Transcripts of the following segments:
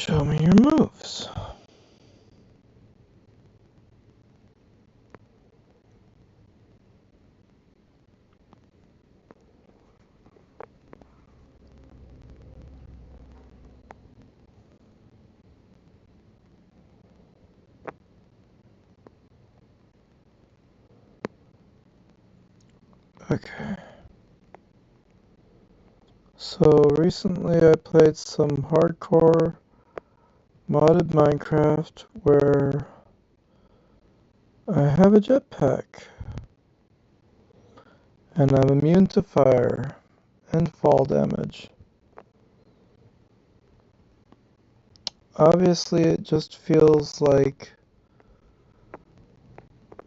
Show me your moves. Okay. So recently I played some hardcore modded Minecraft where I have a jetpack and I'm immune to fire and fall damage. Obviously it just feels like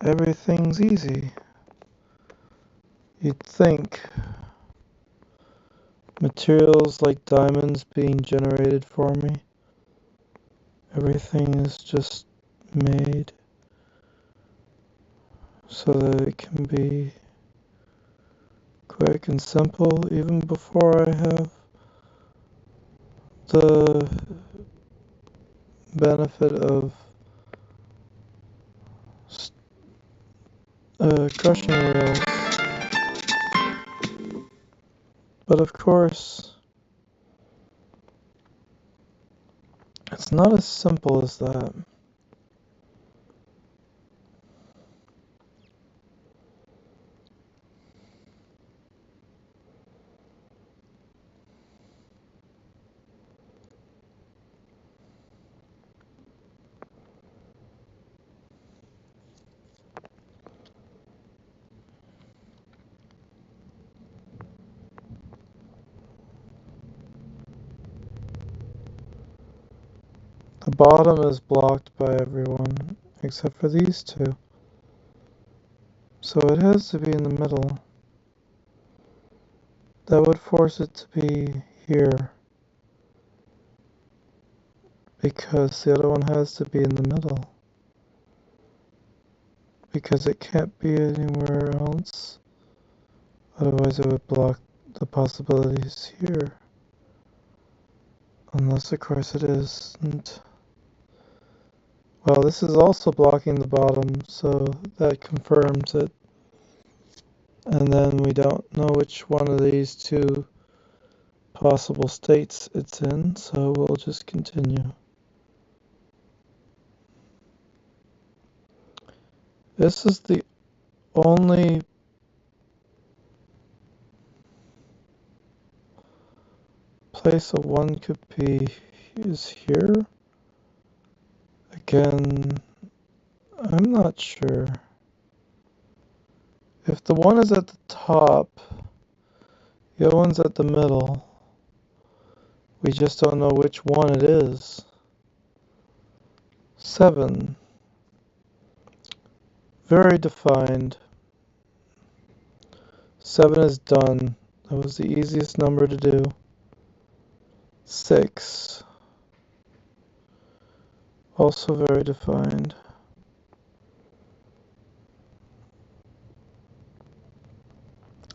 everything's easy. You'd think materials like diamonds being generated for me. Everything is just made so that it can be quick and simple even before I have the benefit of crushing wheels. But of course, it's not as simple as that. The bottom is blocked by everyone except for these two. So it has to be in the middle. That would force it to be here, because the other one has to be in the middle. Because it can't be anywhere else. Otherwise it would block the possibilities here. Unless of course it isn't. Well, this is also blocking the bottom, so that confirms it. And then we don't know which one of these two possible states it's in, so we'll just continue. This is the only place a one could be is here. Again, I'm not sure. If the one is at the top, the other one's at the middle. We just don't know which one it is. 7. Very defined. 7 is done. That was the easiest number to do. 6. Also very defined.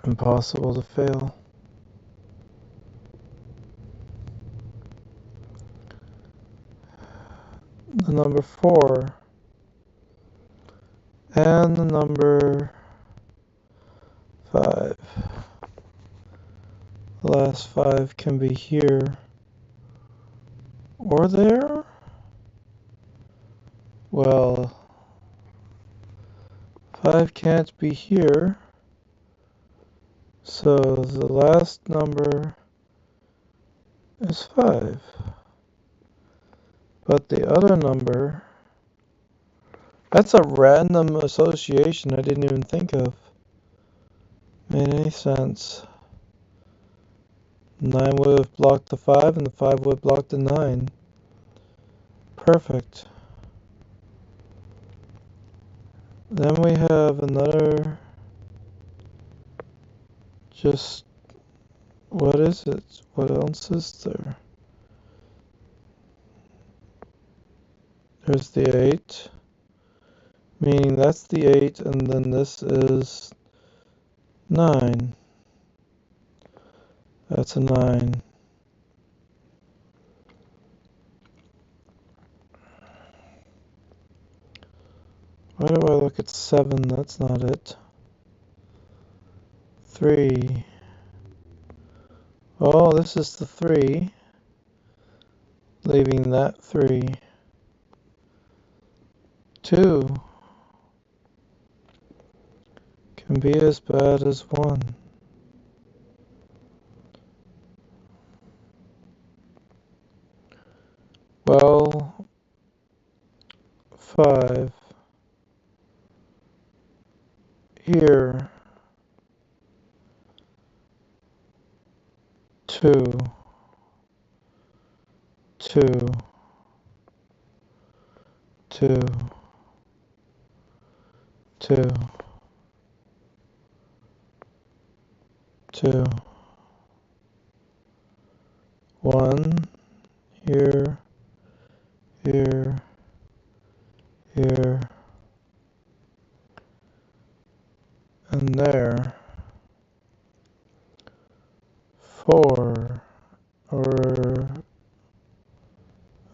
Impossible to fail. The number 4 and the number 5. The last 5 can be here or there. Well, 5 can't be here, so the last number is 5. But the other number, that's a random association I didn't even think of. Made any sense. 9 would have blocked the 5 and the 5 would have blocked the 9. Perfect. Then we have another, just, what is it? What else is there? There's the 8, meaning that's the 8, and then this is 9. That's a 9. Why do I look at 7? That's not it. 3. Oh, this is the 3. Leaving that 3. 2 can be as bad as 1. Well, 5. Here. 2. 2. 2. 2. 2. 1. Here. Here. Here. And there. 4. Or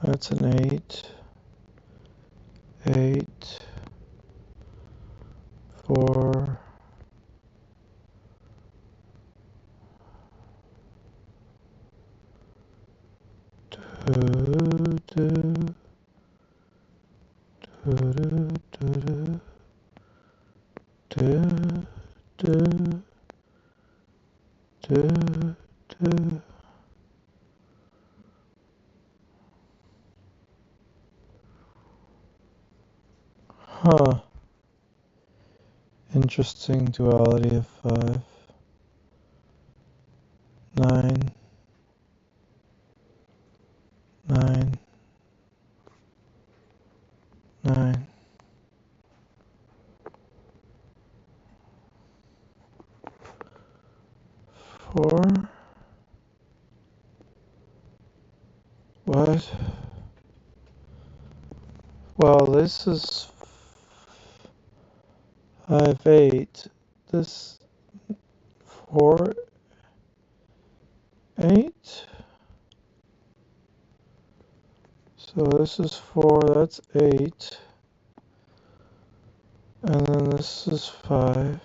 that's an 8. 8. 4. 2. 2. 2. 2. 2. 2. 2. 2. Huh. Interesting duality of 5. 9. 9. 9. 4. What? Well, this is 5, 8. This 4, 8. So this is 4, that's 8. And then this is 5.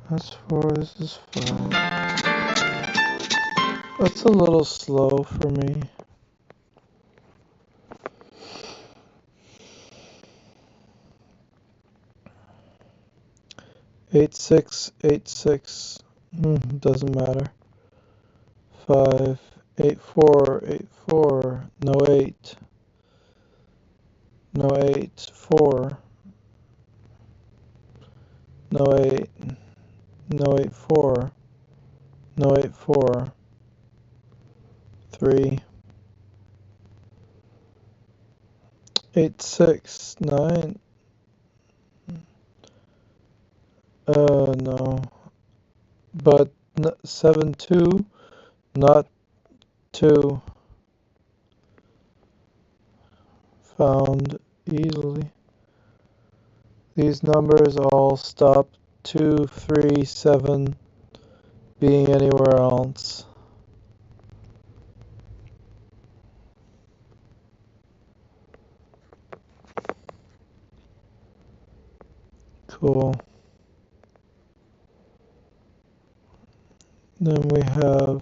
That's 4, this is 5. That's a little slow for me. 8, 6, 8, 6. Doesn't matter. 5, 8, 4, 8, 4. No 8. No 8, 4. No 8. No 8, 4. No 8, 4. 3. 8, 6, 9. No. But 7, 2. Not 2. Found easily. These numbers all stop 2, 3, 7 being anywhere else. Cool. Then we have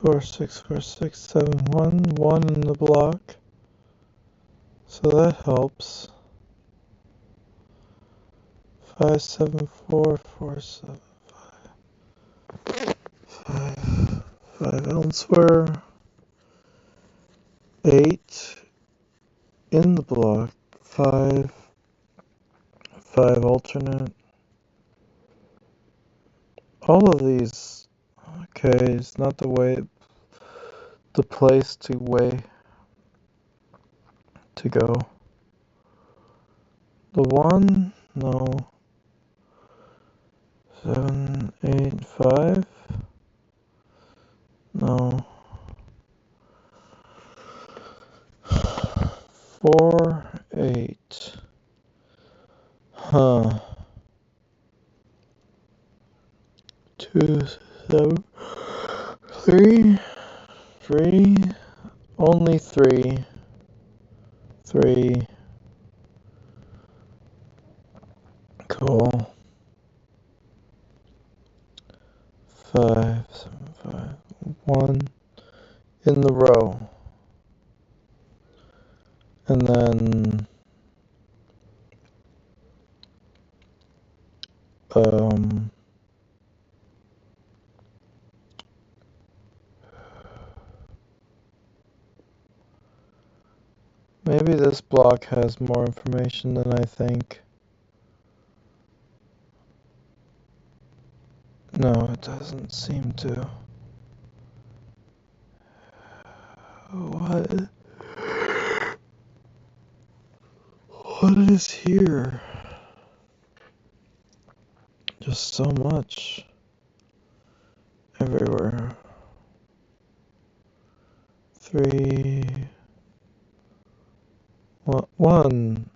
4, 6, 4, 6, 7, 1, 1 in the block. So that helps. 5, 7, 4, 4, 7, 5. 5, 5 elsewhere. 8 in the block. 5, 5 alternate. All of these, okay, it's not the place to go. The 1, no. 7, 8, 5, no. 4, 8. Huh. 2, 7, 3, 3, only 3, 3, cool, 5, 7, 5, 1 in the row, and then maybe this block has more information than I think. No, it doesn't seem to. What? What is here? Just so much. Everywhere. 3, 1.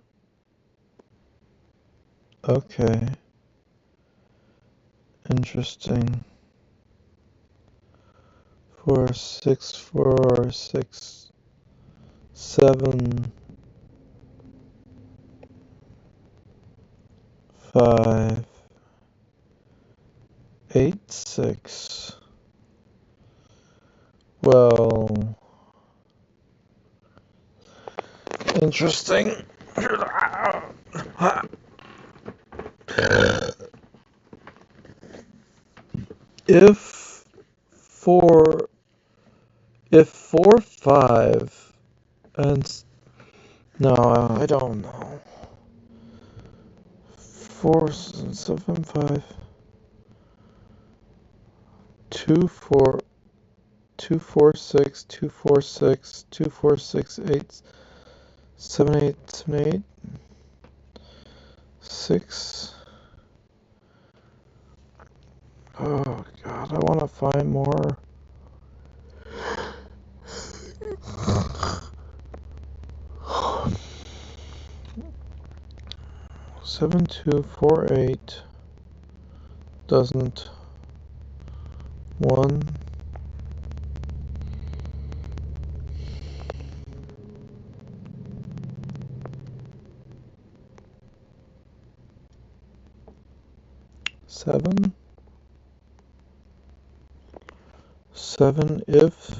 Okay. Interesting. 4, 6, 4, 6, 7, 5, 8, 6. Well, interesting. If 4, 5, and no, I don't know. 4, 7, 5, 2, 4, 2, 4, 6, 2, 4, 6, 2, 4, 6, 8, 7, 8, 7, 8, 6. Oh God, I want to find more. 7, 2, 4, 8 doesn't. 1. 7. 7 if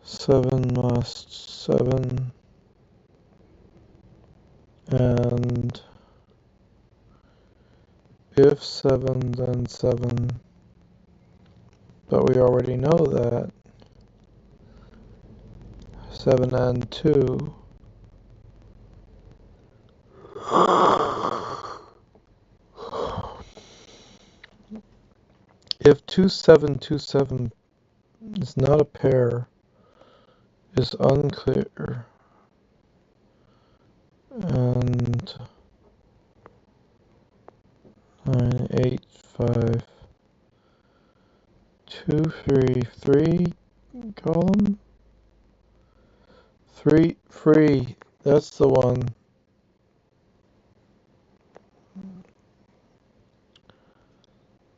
7 must 7 and if 7 then 7, but we already know that 7 and 2. If 2, 7, 2, 7 is not a pair, is unclear, and 9, 8, 5, 2, 3, 3 column, 3, free, that's the one.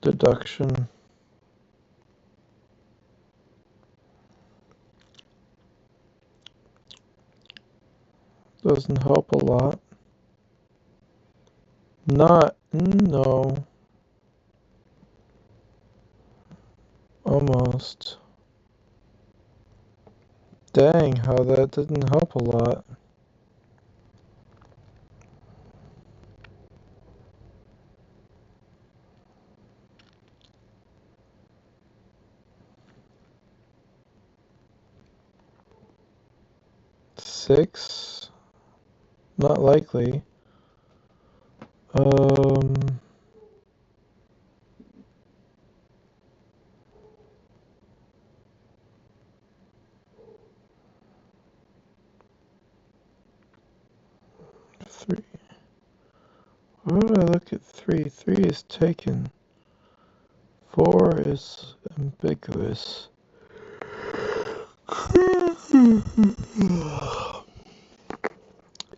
Deduction. Doesn't help a lot. No. Almost. Dang, how that didn't help a lot. Six? Not likely. 3. Why would I look at 3? 3 is taken. 4 is ambiguous.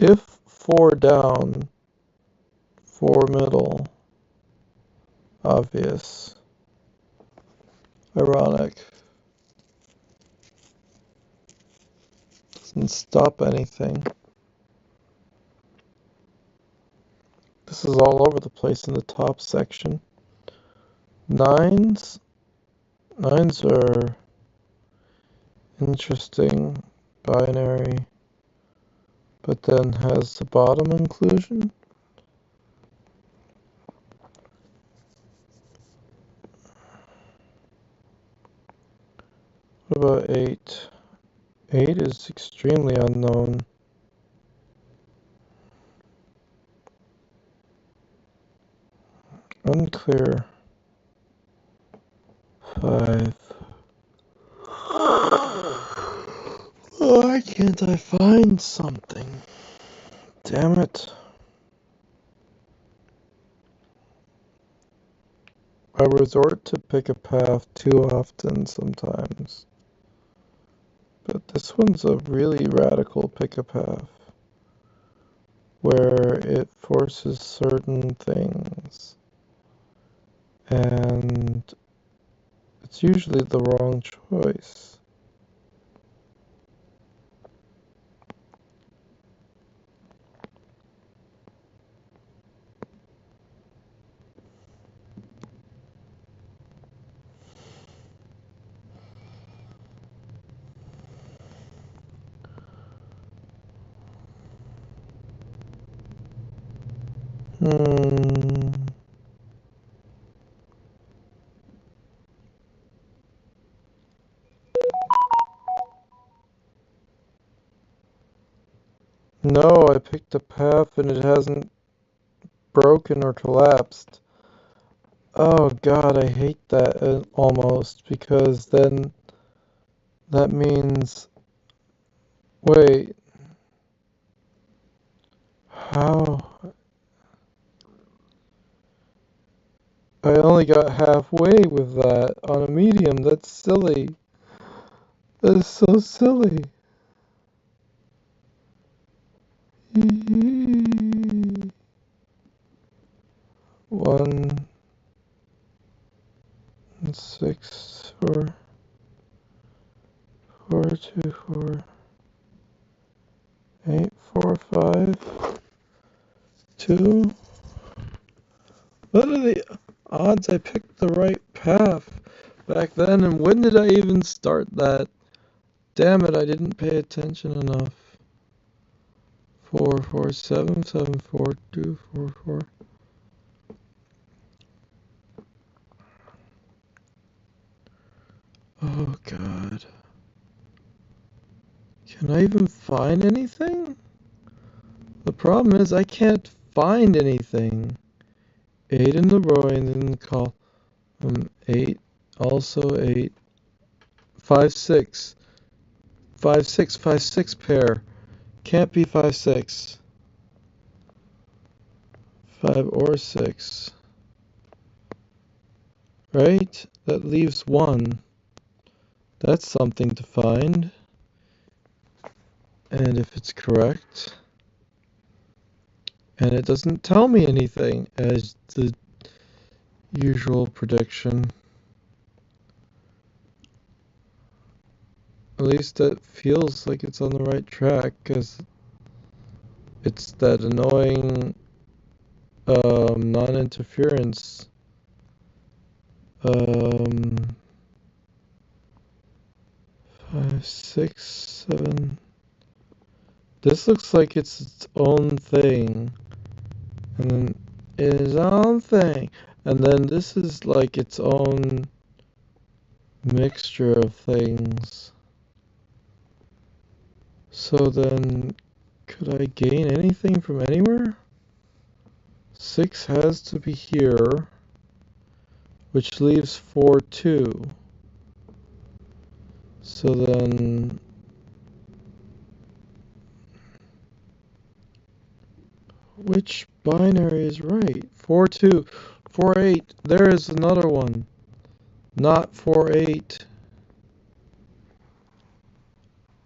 If 4 down, 4 middle, obvious. Ironic. Doesn't stop anything. This is all over the place in the top section. Nines are interesting, binary, but then has the bottom inclusion. What about 8? 8 is extremely unknown. Unclear. 5. Why can't I find something? Damn it. I resort to pick a path too often sometimes. But this one's a really radical pick a path, where it forces certain things. And it's usually the wrong choice. No, I picked a path and it hasn't broken or collapsed. Oh God, I hate that almost, because then that means, wait, how? I only got halfway with that on a medium. That's silly. That is so silly. 1, 6, 4, 4, 2, 4, 8, 4, 5, 2. What are the odds I picked the right path back then? And when did I even start that? Damn it, I didn't pay attention enough. 4, 4, 7, 7, 4, 2, 4, 4. Oh God. Can I even find anything? The problem is I can't find anything. 8 in the row and in the column. 8, also 8. 5, 6. 5, 6, 5, 6 pair. Can't be 5, 6. 5 or 6. Right? That leaves 1. That's something to find. And if it's correct, and it doesn't tell me anything as the usual prediction, at least that feels like it's on the right track, because it's that annoying non-interference 5, 6, 7. This looks like it's its own thing, and then its own thing, and then this is like its own mixture of things. So then, could I gain anything from anywhere? 6 has to be here, which leaves 4, 2. So then, which binary is right? 4, 2, 4, 8. There is another one. Not 4, 8.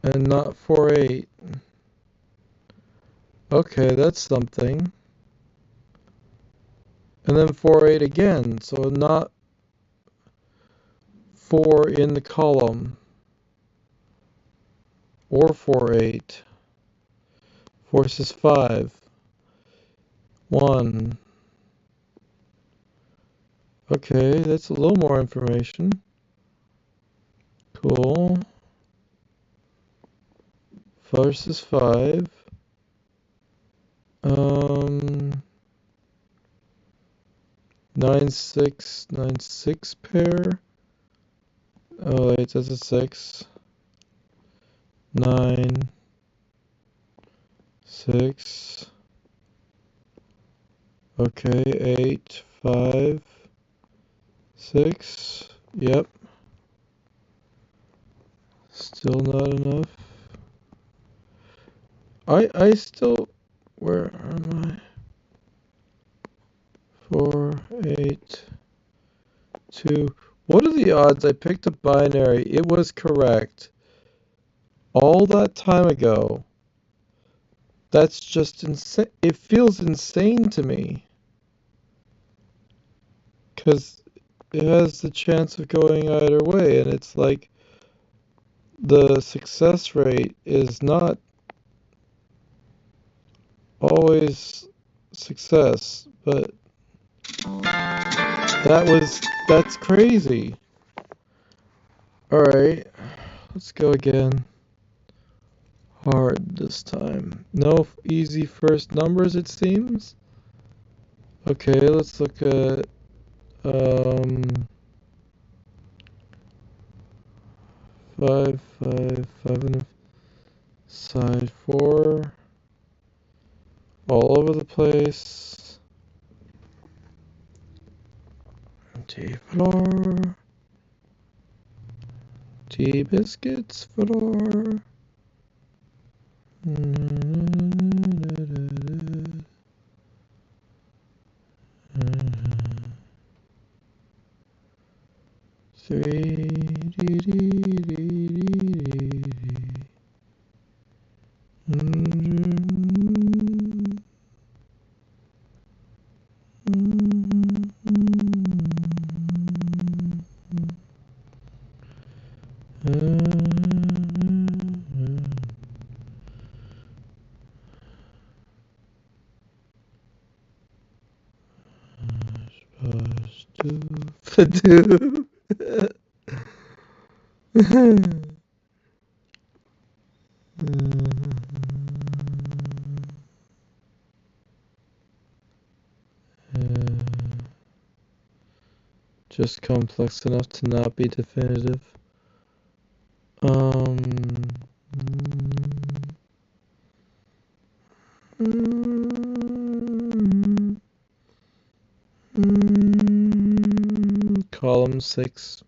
And not 4, 8. Okay, that's something. and then 4, 8 again. So not 4 in the column, or 4, 8. 4 says 5. 1. Okay, that's a little more information. Cool. 4 says 5. 9, 6, 9, 6 pair. Oh wait, that's a 6. 9, 6. Okay, 8, 5, 6. Yep. Still not enough. I still, where am I? 4, 8, 2. What are the odds I picked a binary? It was correct all that time ago. That's just insane. It feels insane to me because it has the chance of going either way, and it's like the success rate is not always success, but that's crazy. All right, let's go again. Hard this time. No easy first numbers, it seems. Okay, let's look at 5, 5, 5 and a side 4. All over the place. Tea floor. Tea biscuits floor. Three. Fadoo. Just complex enough to not be definitive. Column 6.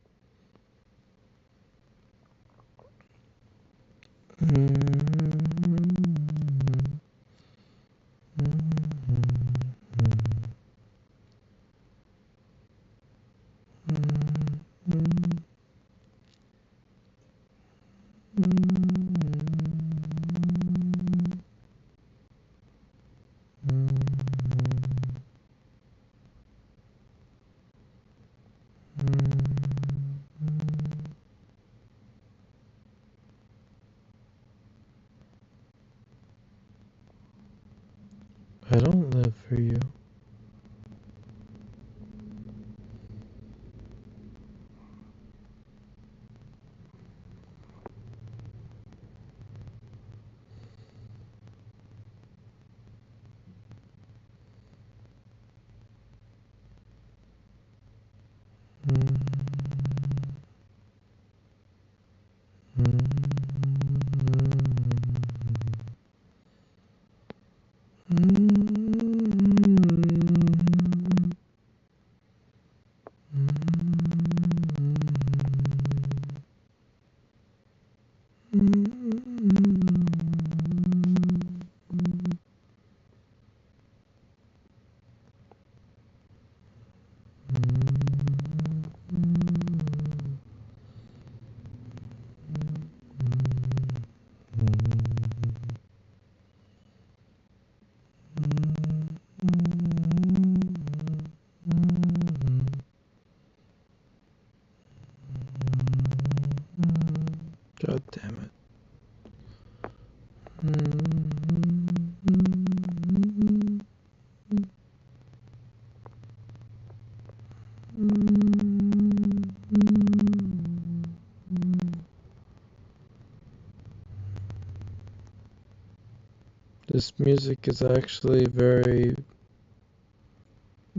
This music is actually very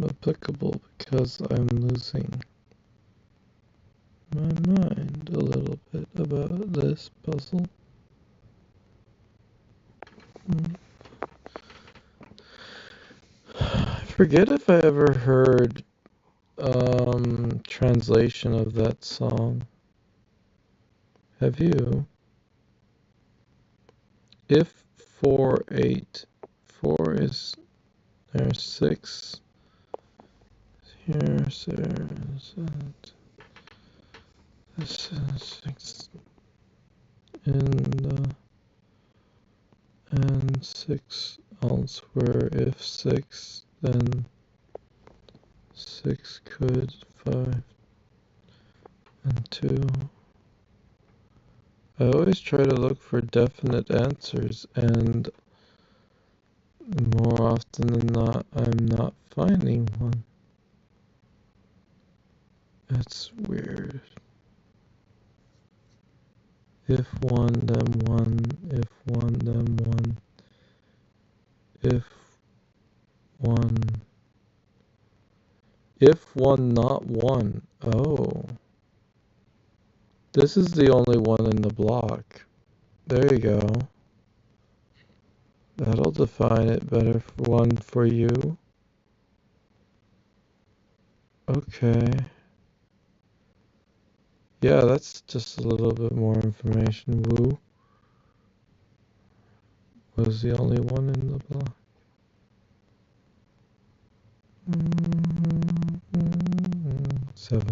applicable because I'm losing my mind a little bit about this puzzle. I forget if I ever heard translation of that song. Have you? If 4, 8, 4 is there, 6 here, so this is 6 and 6 elsewhere. If 6, then 6 could 5 and 2. I always try to look for definite answers, and more often than not, I'm not finding one. That's weird. If 1, then 1. If 1, then 1. If 1. If 1, not 1. Oh. This is the only one in the block. There you go. That'll define it better for one for you. Okay. Yeah, that's just a little bit more information. Woo was the only one in the block. 7.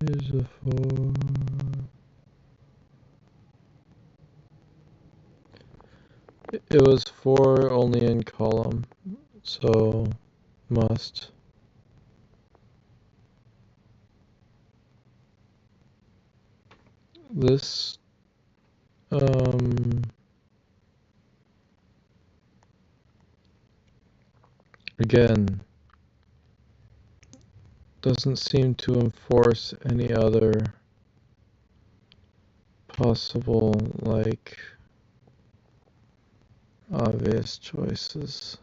Is a 4. It was 4 only in column, so must. This again doesn't seem to enforce any other possible, like, obvious choices.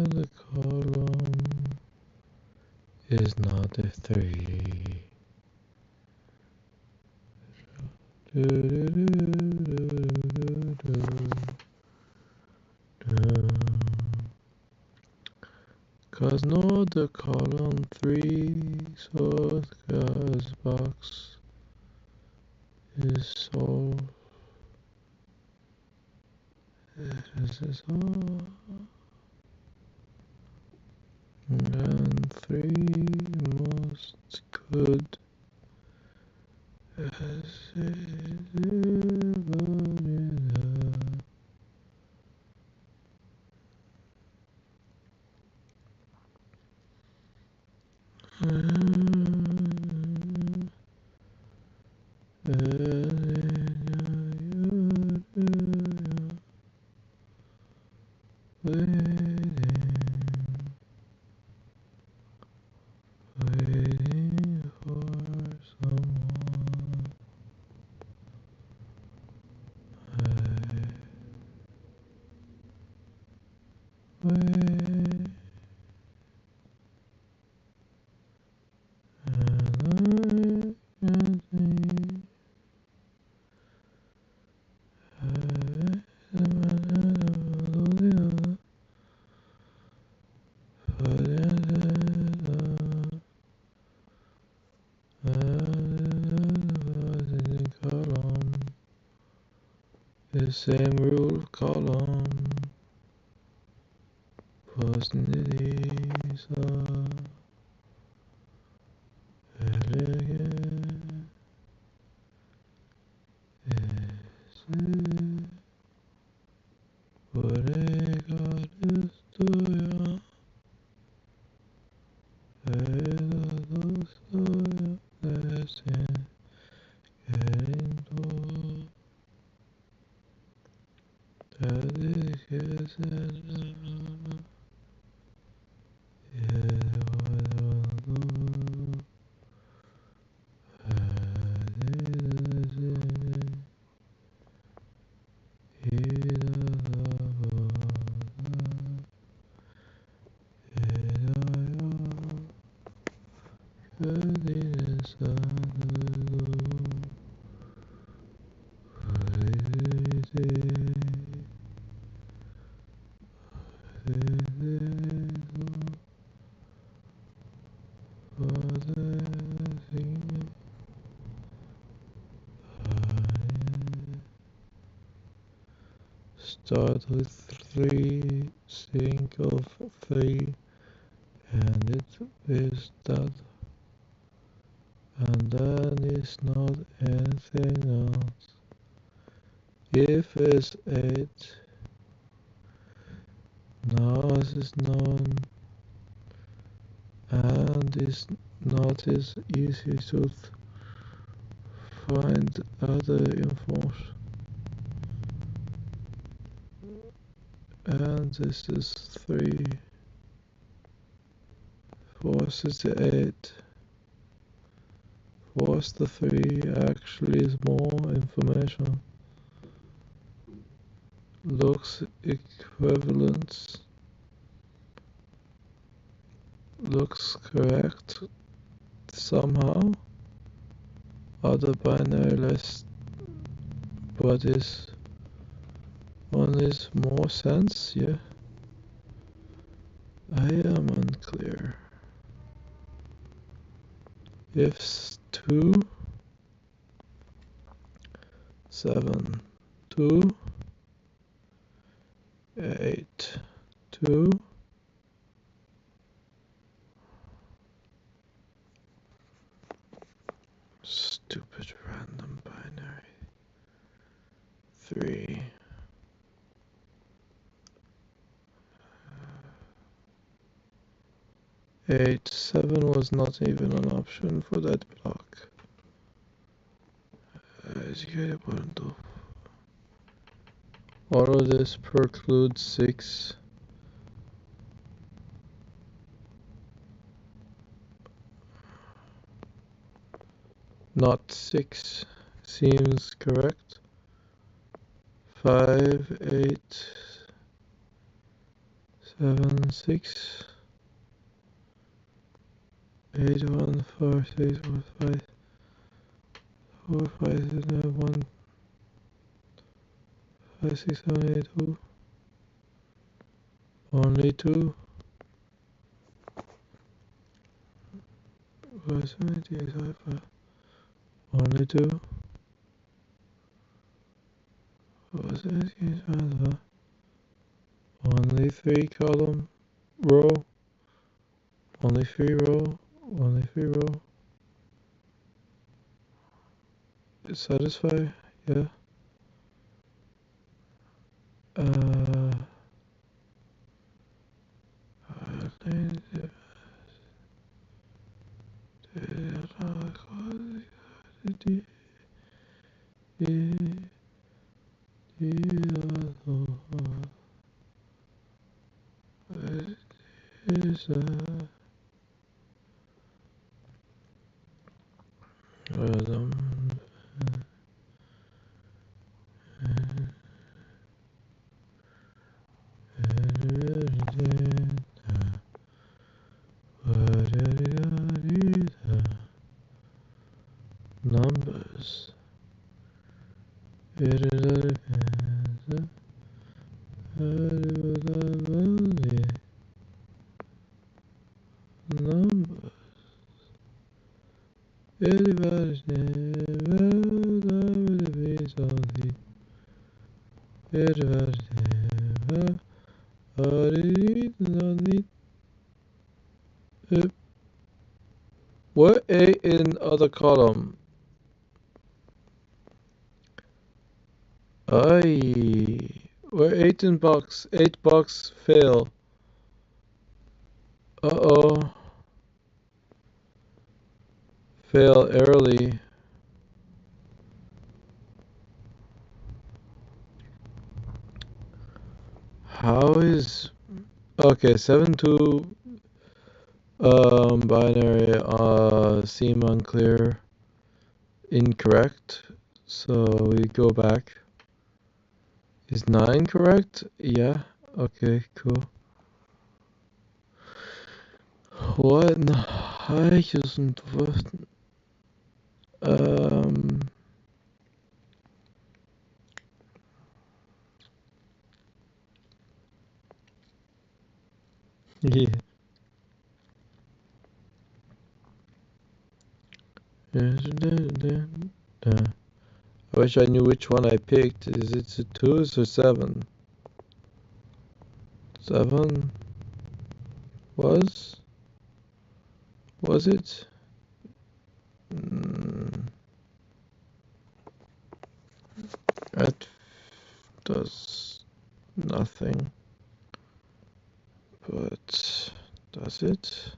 The column is not a 3. Cause not the column 3, so the box is solved. This is all. And 3 most good as it ever is. Waiting for someone. Wait. The same rule of column possibilities are elegant. Oregon estoy estoy queriendo te Father Start with 3, think of 3, and it is that, and then is not anything else. If is 8, now is known, and is not as easy to find other information. And this is 3. 4 is the 8. 4 is the 3 actually is more information. Looks equivalent. Looks correct somehow. Other binary less, but is one is more sense, yeah. I am unclear. If 2, 7, 2, 8, 2, stupid random binary, 3, 8, 7 was not even an option for that block. All of this precludes 6. Not 6 seems correct. 5, 8, 7, 6, 8, 1, 4, 6, 4, 5, 4, 5, 1, 5, 6, 7, 8, 2. Only 2. 5, 7, 8, 8, 5, 5. Only 2. 4, 7, 8, 5, 5. Only 3 column row. Only 3 row. Only 3 row. Satisfy? Yeah. Numbers. Numbers. What 8 in other column? We're 8 in box. 8 box fail. Uh-oh. Fail early. How is... Okay, 7-2 binary seem unclear. Incorrect. So we go back. Is 9 correct? Yeah. Okay, cool. What in the heck isn't what? Yeah. I wish I knew which one I picked. Is it 2s or 7? 7 was it? That does nothing. But does it?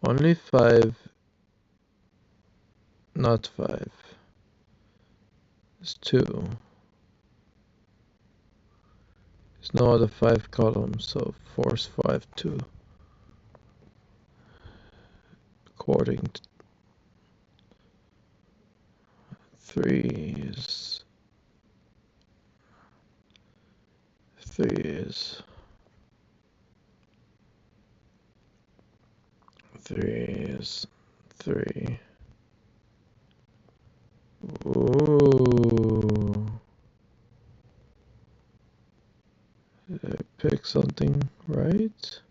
Only 5, not 5. It's 2. There's no other 5 columns, so force 5 2. According to 3 is 3 is 3 is 3. Ooh. Did I pick something right?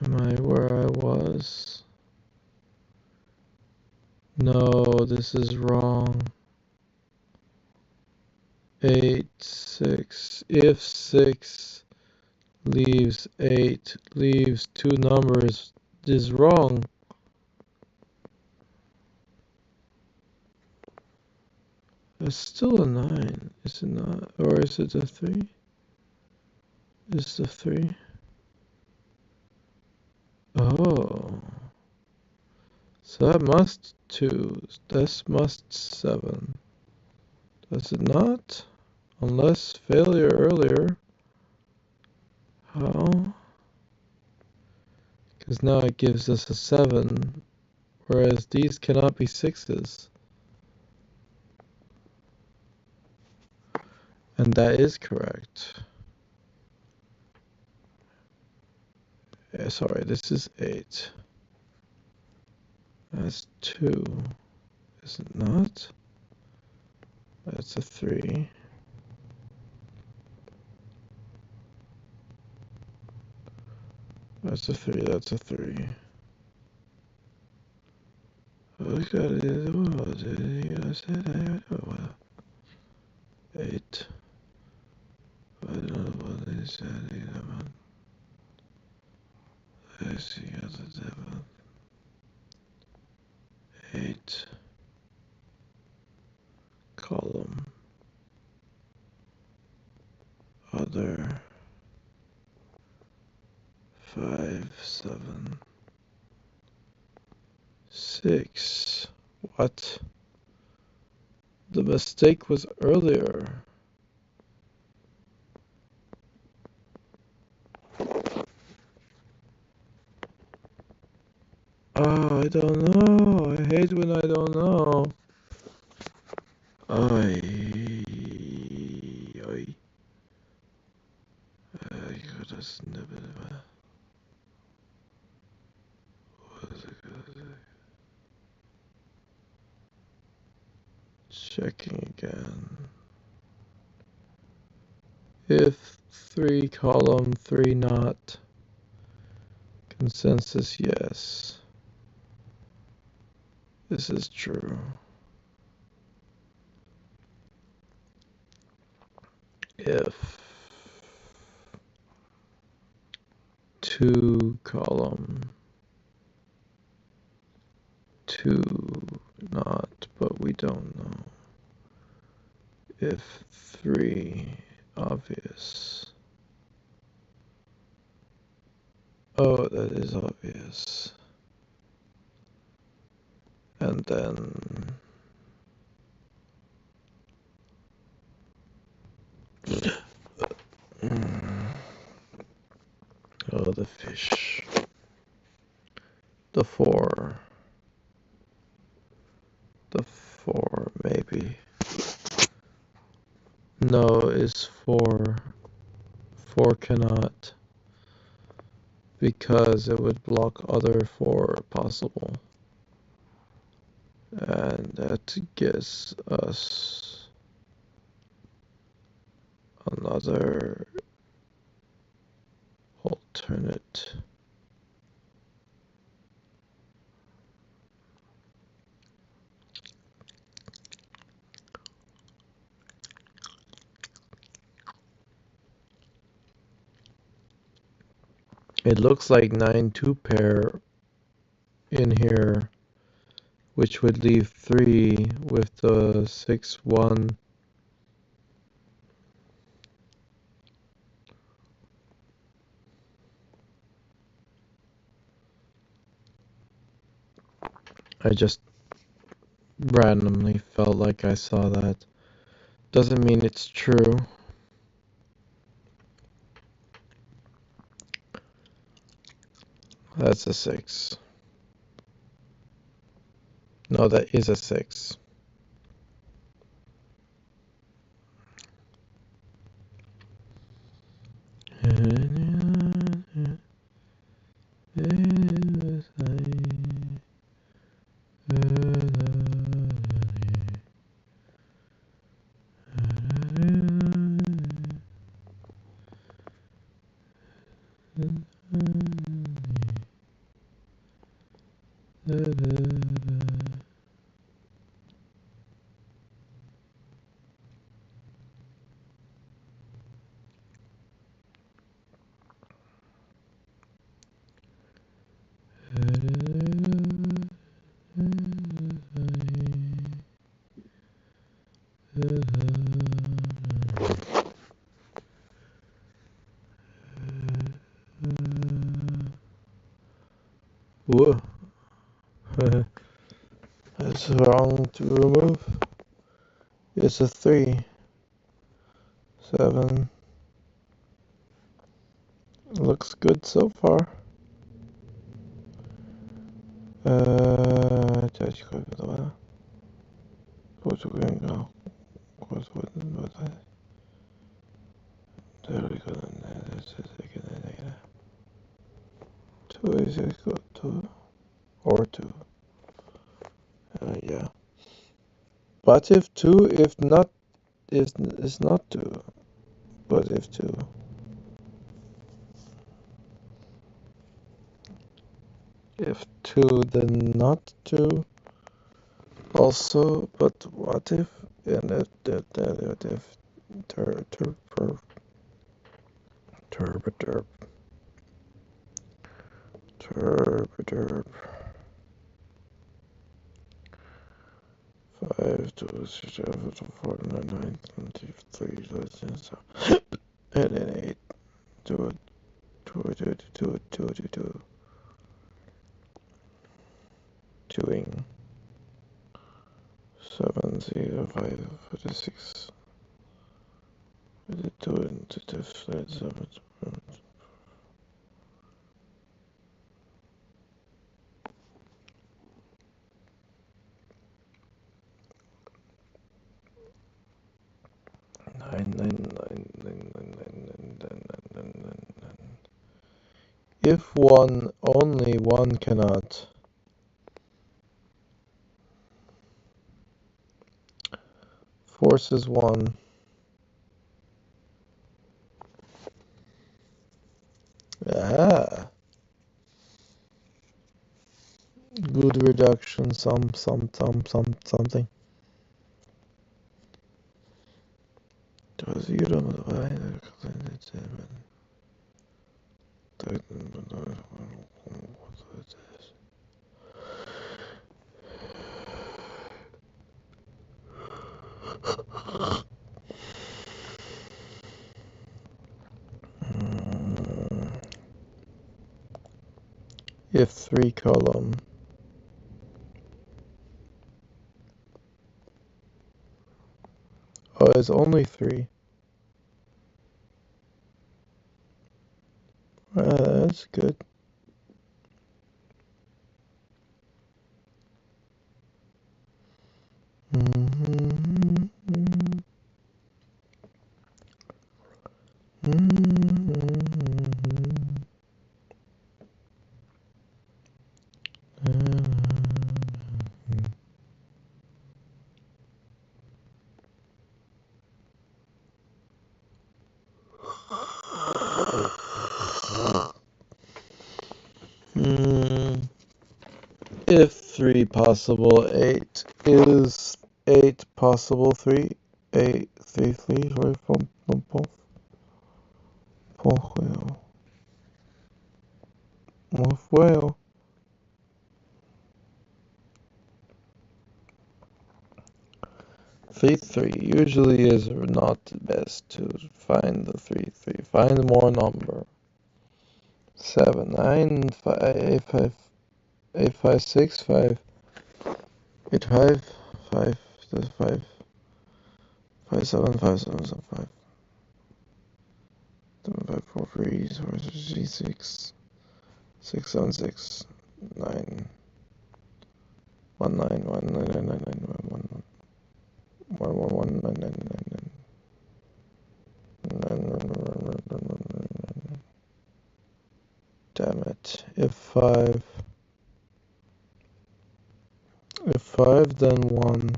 Am I where I was? No, this is wrong. 8, 6. If 6 leaves 8, leaves 2 numbers, is wrong. It's still a 9, is it not? Or is it a 3? Is it a 3? Oh. So that must 2. This must 7. Does it not? Unless failure earlier. How? Because now it gives us a 7, whereas these cannot be 6s. And that is correct. Yeah, sorry, this is 8. That's 2. Is it not? That's a 3. That's a 3, that's a 3. Look at it. 8. I see other 7. 8. Column. Other. 5, 7. 6. What? The mistake was earlier. Oh, I don't know. I hate when I don't know. I could have snipped it. What is it gonna say? Checking again. If 3 column 3 not. Consensus yes. This is true. If 2 column 2 not, but we don't know. If 3 obvious. Oh, that is obvious. And then oh, the fish. The 4. The 4 maybe. No, is 4. 4 cannot because it would block other 4 possible. And that gives us another alternate. It looks like 9 2 pair in here, which would leave 3 with the 6 1. I just randomly felt like I saw that. Doesn't mean it's true. That's a 6. No, that is a 6. Whoa. That's wrong to remove. It's a 3. 7. Looks good so far. There we go. 2 is equal to or 2. Yeah. But if 2, if not, is not 2. But if 2. If 2, then not 2. Also, but what if? And if turb 5 to 7 to 4 to 9 23 and then 8 to 2ing 7 0 5 for the 6 with the 2 into the flat 7 if one only one cannot forces one good reduction something does you don't if 3 column it's only 3 that's good. If 3 possible 8 is 8 possible 3, 8, 3, 3, 4, 4, 4, well. 3, 3 usually is not the best to find the 3, 3. Find more number. 7, 9, 5, 8, 5, 8, 5, 6, 5, 8, 5, 5, 5, 5, 7, 5, 7, 7, 5, 7, 5, 4, 3, 4, 3, 6, 6, 7, 6, 9, 1, 9, 1, 9, 9, 9, 9, 1, 1, 1, 1, 9, 9, 9, 9. Damn it. If 5, then 1,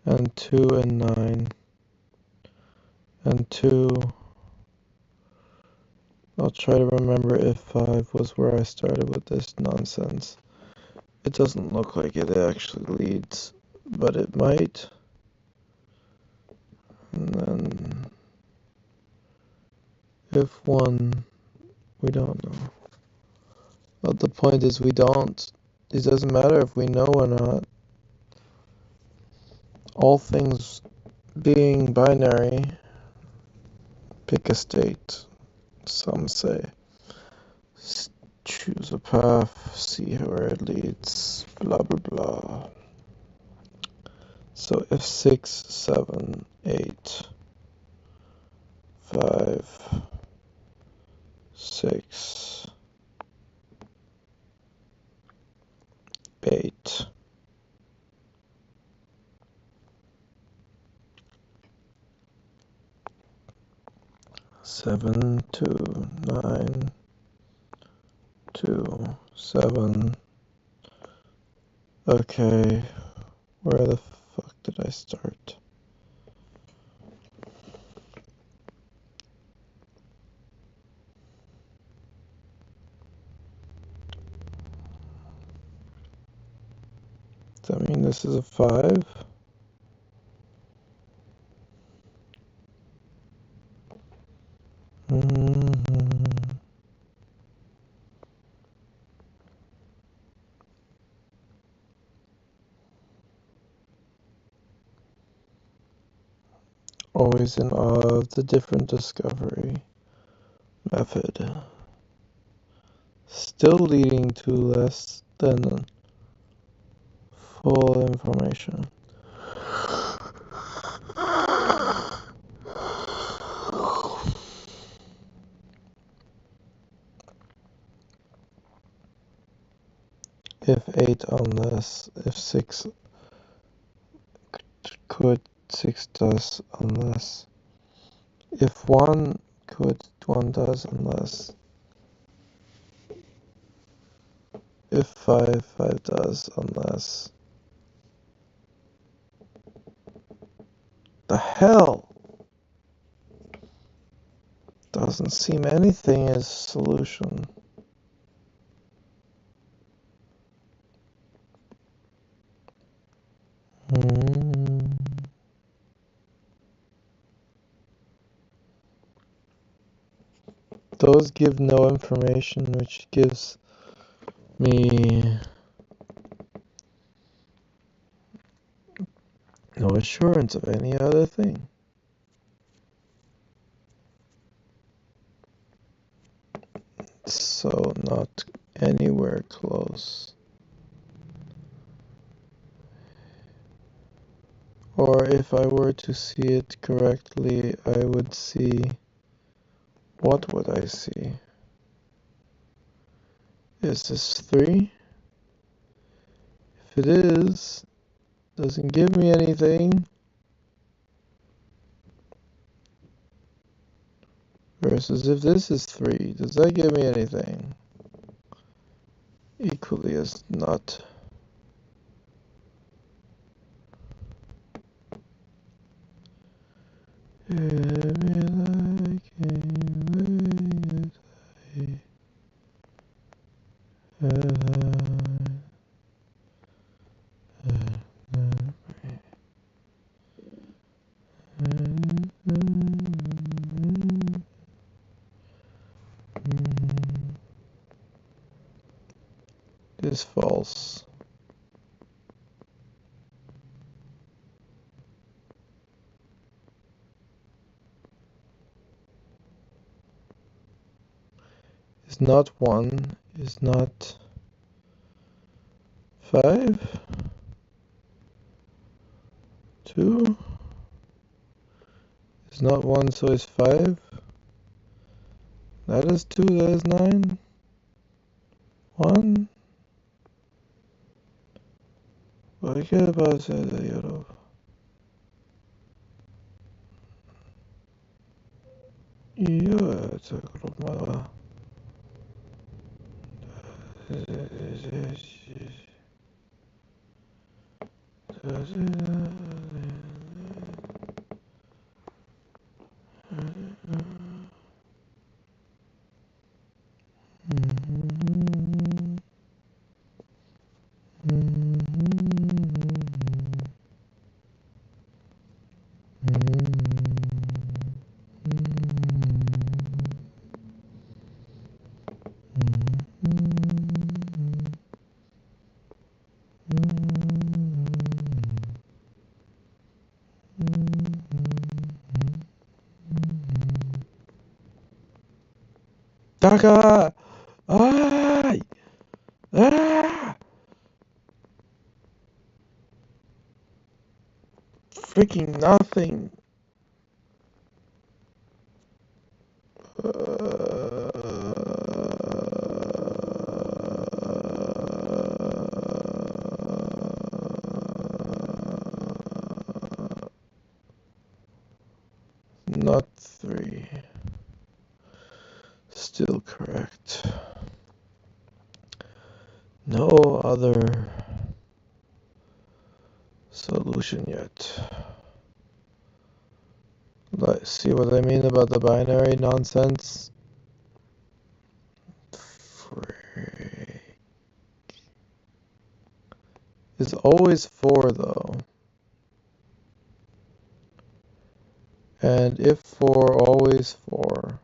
and 2 and 9, and 2. I'll try to remember if 5 was where I started with this nonsense. It doesn't look like it actually leads, but it might. And then if 1, we don't know. But the point is we don't. It doesn't matter if we know or not. All things being binary, pick a state, some say. Choose a path, see where it leads, blah blah blah. So if 6, 7, 8, 5, 6, 8, 7, 2, 9, 2, 7. Okay, where the fuck did I start? Does that mean this is a 5? Always in awe of the different discovery method. Still leading to less than full information. If 8 unless, if 6 could, 6 does unless. If 1 could, 1 does unless. If 5, 5 does unless. The hell? Doesn't seem anything is solution. Those give no information, which gives me no assurance of any other thing. So not anywhere close. Or if I were to see it correctly, I would see... What would I see? Is this 3? If it is, doesn't give me anything. Versus if this is 3, does that give me anything? Equally as not. is false. Is not 1, is not 5, 2, is not 1, so is 5. That is 2, that is 9. 1. Welche Base Euro? Io ma Daga! Ay! Ah! Freaking nothing. Not 3. Still correct. No other solution yet. Let's see what I mean about the binary nonsense. Is always 4 though. And if 4, always 4.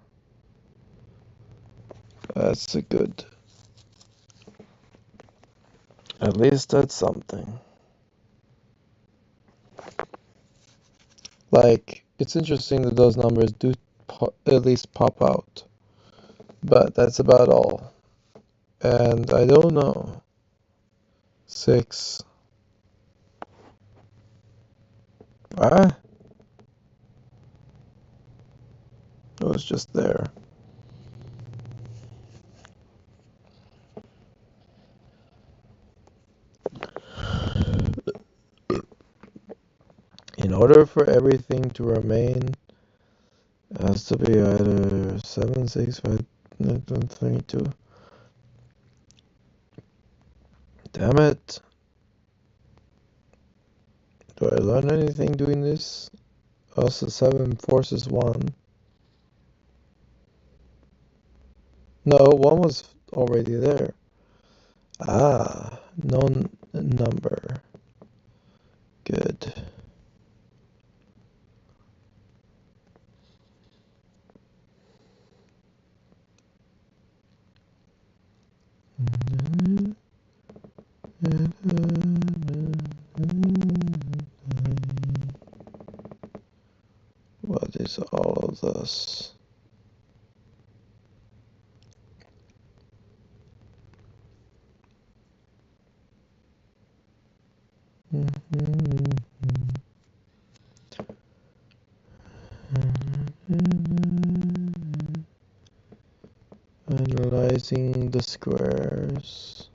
That's a good. At least that's something. Like, it's interesting that those numbers do at least pop out. But that's about all. And I don't know. 6. Ah? It was just there. In order for everything to remain, it has to be either 7, 6, 5, 32. Damn it. Do I learn anything doing this? Also 7 forces 1. No, 1 was already there. Ah, known number. Good. What is all of this? Analyzing the squares.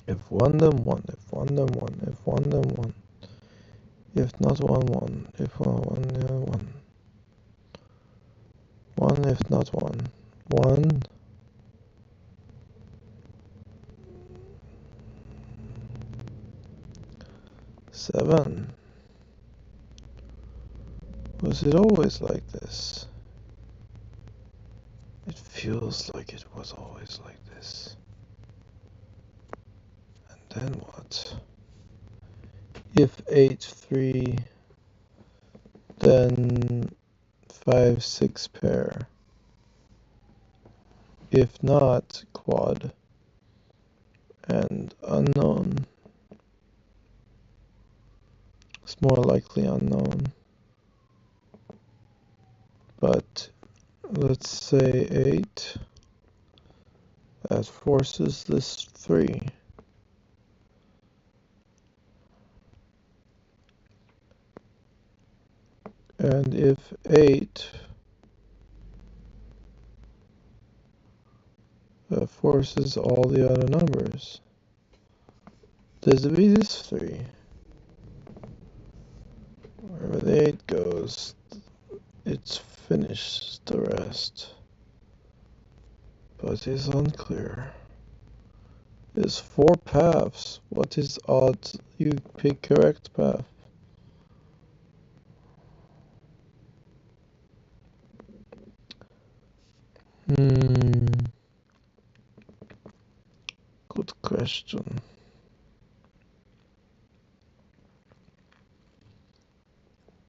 If 1 then 1, if 1 then 1, if 1 then 1. If not 1, 1, if 1, 1, then 1. 1 if not 1. 1. Seven. Was it always like this? It feels like it was always like this. And then what? If 8, 3 then 5, 6 pair. If not, quad and unknown. It's more likely unknown. But let's say 8. That forces this 3. And if 8 forces all the other numbers, this would be this 3. Wherever the 8 goes, it's finished the rest. But it's unclear. There's 4 paths. What is odds you pick correct path? Good question.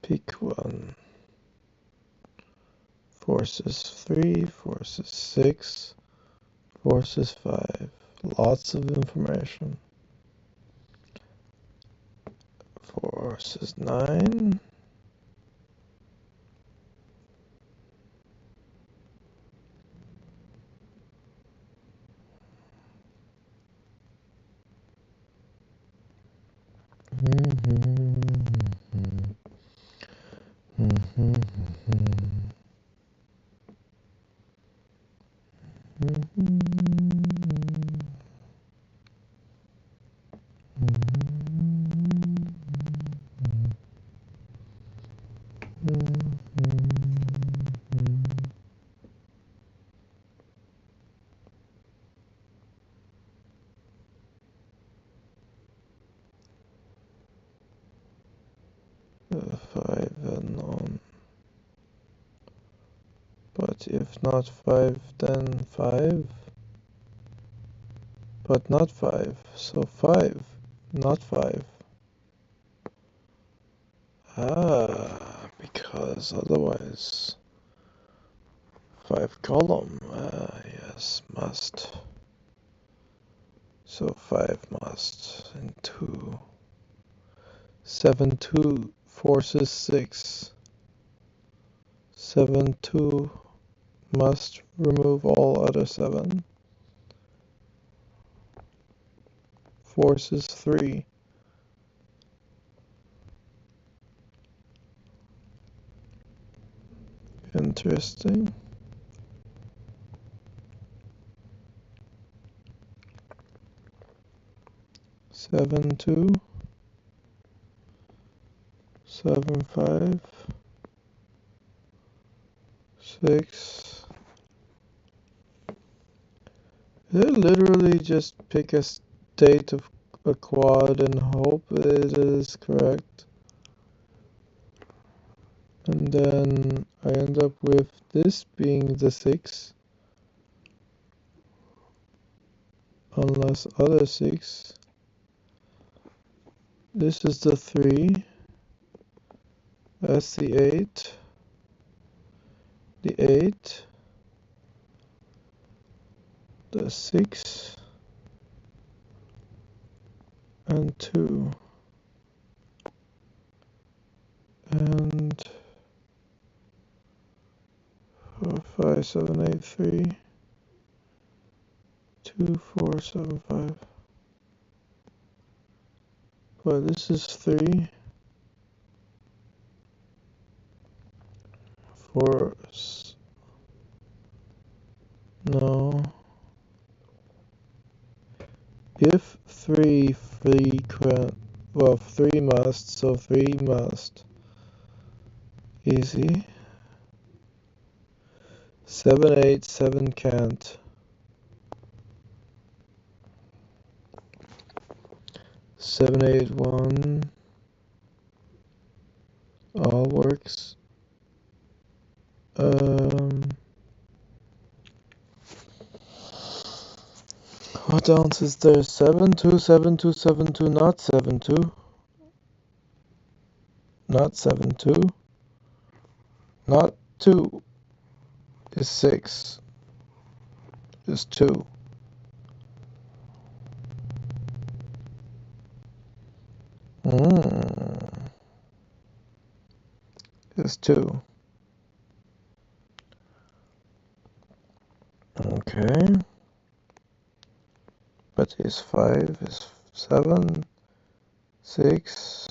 Pick one. Forces 3, forces 6, forces 5. Lots of information. Forces 9. Five unknown. But if not 5, then 5. But not 5, so 5, not 5. Because otherwise 5 column, yes, must. So 5 must, and 2. 7, 2 forces 6. 7, 2 must remove all other 7. Forces 3. Interesting. Seven, 2. 7, 5. 6. They literally just pick a state of a quad and hope it is correct. And then I end up with this being the 6. Unless other 6. This is the 3. That's the 8. The 8. The 6. And 2. And 4, 5, 7, 8, 3. 2, 4, 7, 5. But this is 3. 4. No. If 3 frequent, well, 3 must, so 3 must. Easy. 7, 8, 7 can't. 7, 8, 1. All works. What else is there? 7, 2, 7, 2, 7, 2, not 7, 2. Not 7, 2. Not 2 is 6. Is 2. Is 2. Okay. But is 5, is 7, 6.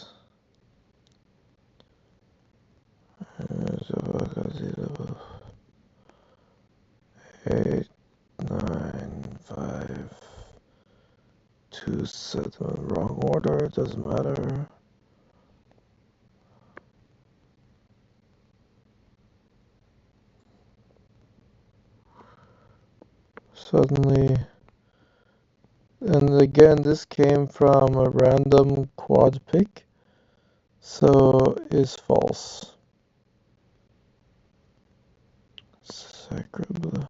8, 9, 5, 2, 7. Wrong order, doesn't matter. Suddenly, and again, this came from a random quad pick, so is false. Sacrebleu.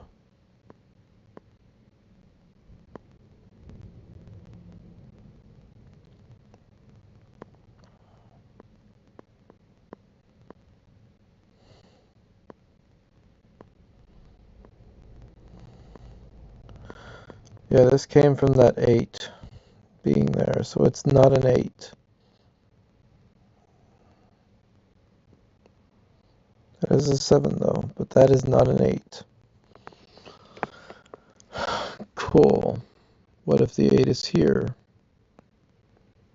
Yeah, this came from that 8 being there, so it's not an 8. That is a 7 though, but that is not an 8. Cool. What if the 8 is here?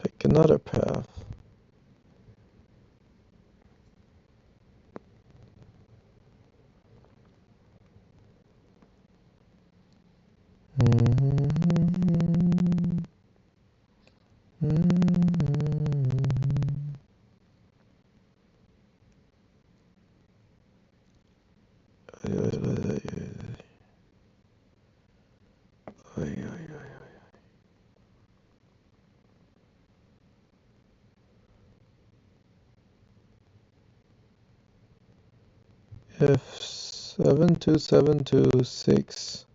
Pick another path. If 72726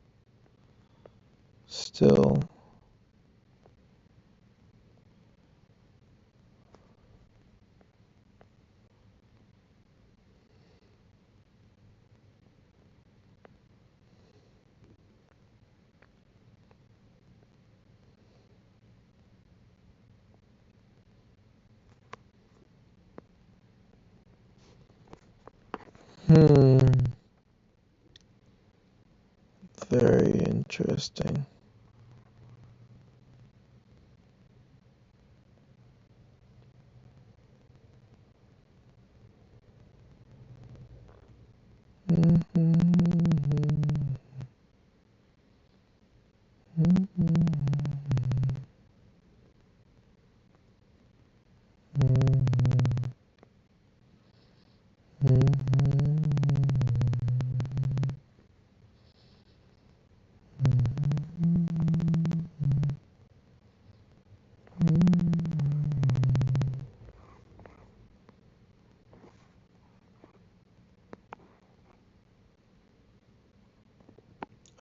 still very interesting.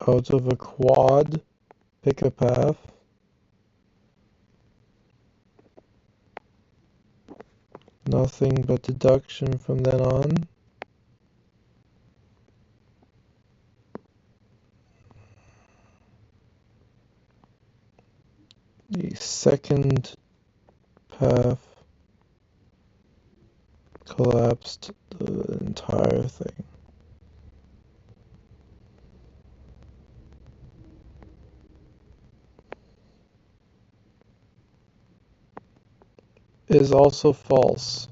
Out of a quad, pick a path. Nothing but deduction from then on. The second path collapsed the entire thing. Is also false.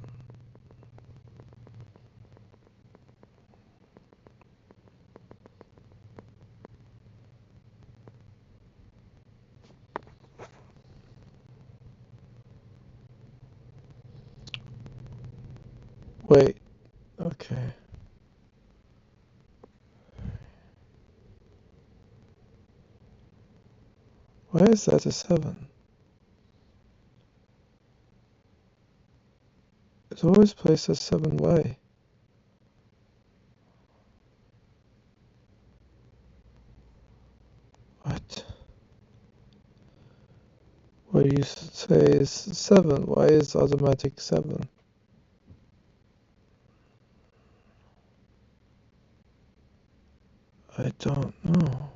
Wait, okay. Why is that a 7? It's always placed as 7 way. What? What do you say is 7? Why is automatic 7? I don't know.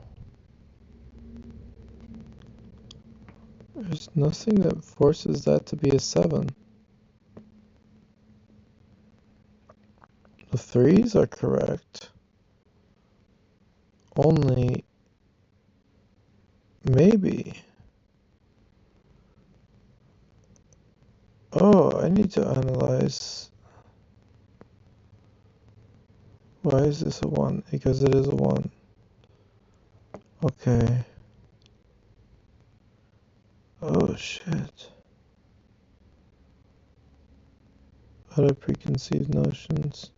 There's nothing that forces that to be a 7. The 3s are correct. Only maybe. Oh, I need to analyze. Why is this a 1? Because it is a 1. Okay. Oh, shit. Other preconceived notions.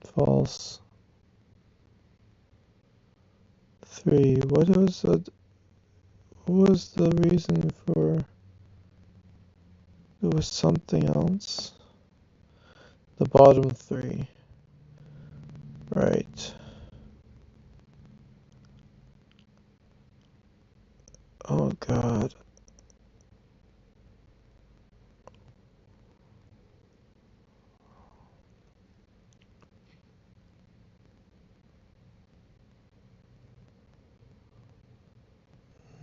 False. 3. What was the reason for... There was something else. The bottom 3. Right. Oh, God.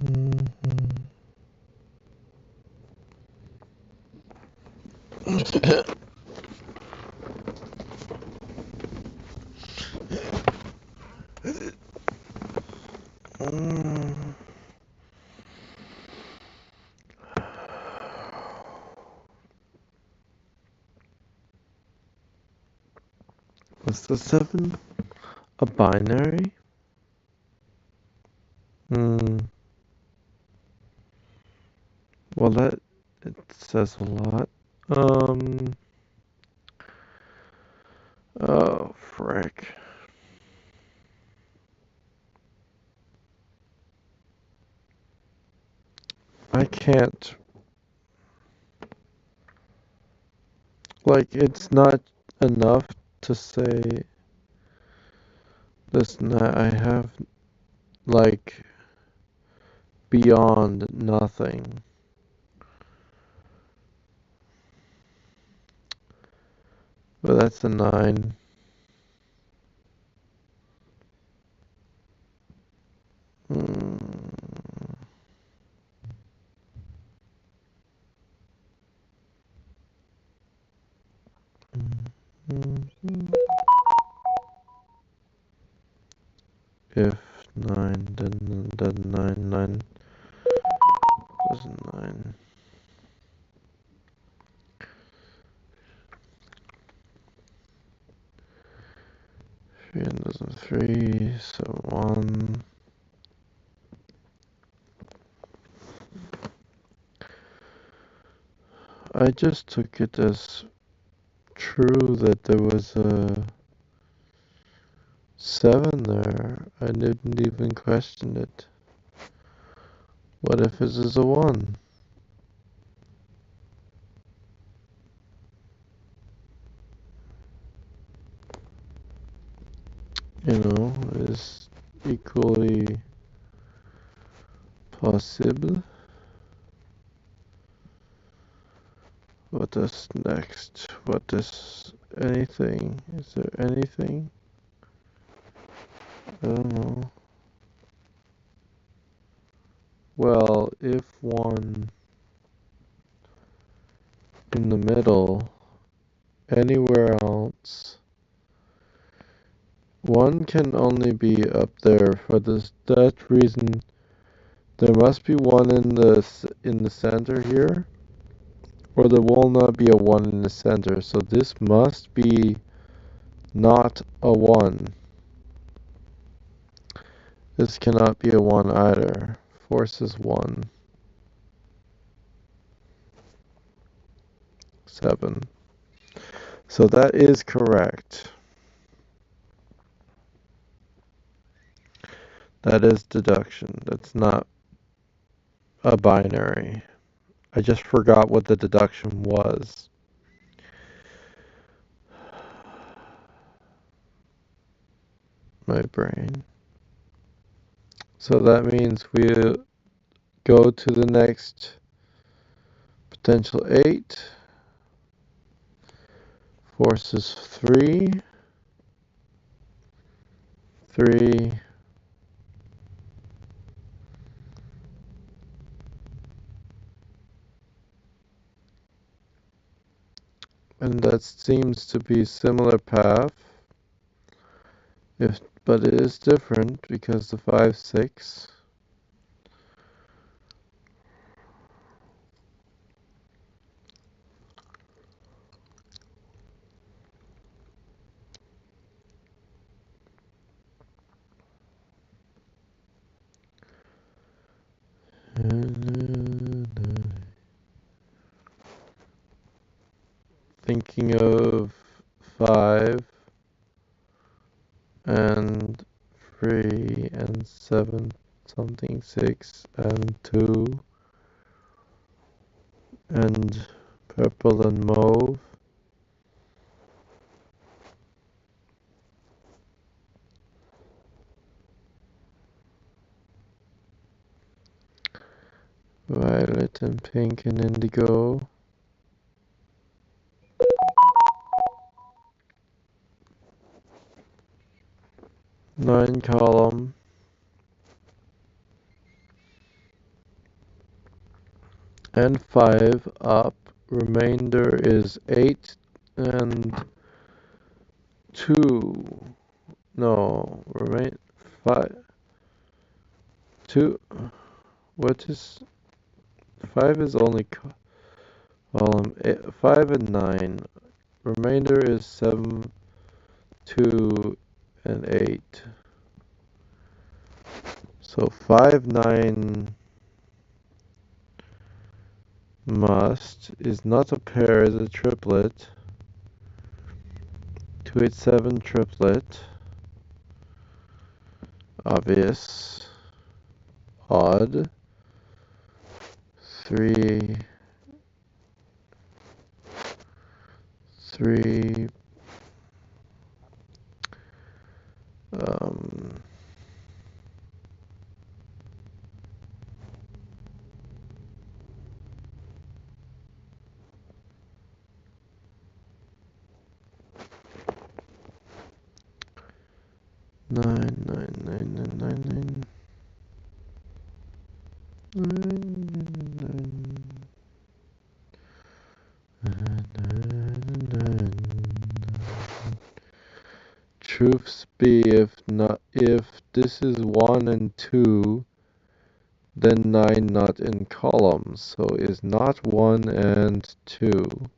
Mhm. Was the 7 a binary? Hmm. Well, that it says a lot. Um. Oh, frick. I can't. Like, it's not enough to say, listen, I have, like, beyond nothing. But that's a 9. Hmm. Mhm. If 9, then 9 doesn't 9. 3 doesn't 3, so 1. I just took it as true that there was a 7 there. I didn't even question it. What if this is a 1? You know, is equally possible. What is next? What is anything? Is there anything? I don't know. Well, if 1 in the middle, anywhere else, 1 can only be up there for that reason. There must be 1 in the center here, or there will not be a 1 in the center. So this must be not a 1. This cannot be a 1 either. Force is 1. 7. So that is correct. That is deduction. That's not a binary. I just forgot what the deduction was. My brain. So that means we go to the next potential 8. Force is 3. 3, and that seems to be similar path, but it is different because the 5, 6. Thinking of 5 and 3 and 7 something 6 and 2 and purple and mauve. Violet and pink and indigo. Nine column. And 5 up. Remainder is 8 and 2. No, 5. 2. What is 5 is only column 5 and 9. Remainder is 7, 2, and 8. So 5, 9 must is not a pair, is a triplet. 2, 8, 7 triplet. Obvious. Odd. 3, 3, 9, 9, 9, 9, 9, 9. Truths be if this is 1 and 2, then 9 not in columns, so is not 1 and 2.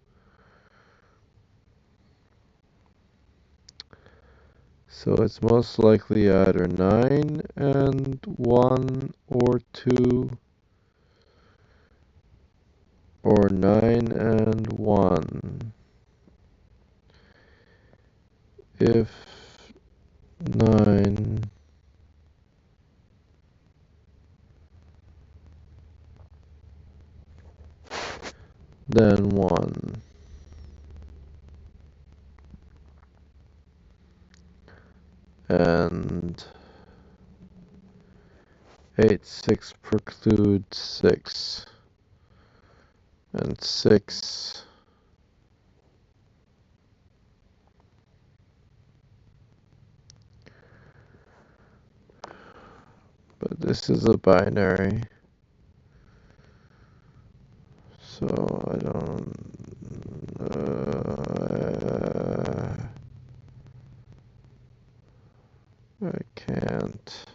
So it's most likely either 9 and 1 or 2 or 9 and 1. If 9 then 1. And 8, 6 precludes 6. And 6 but this is a binary, so I don't I can't.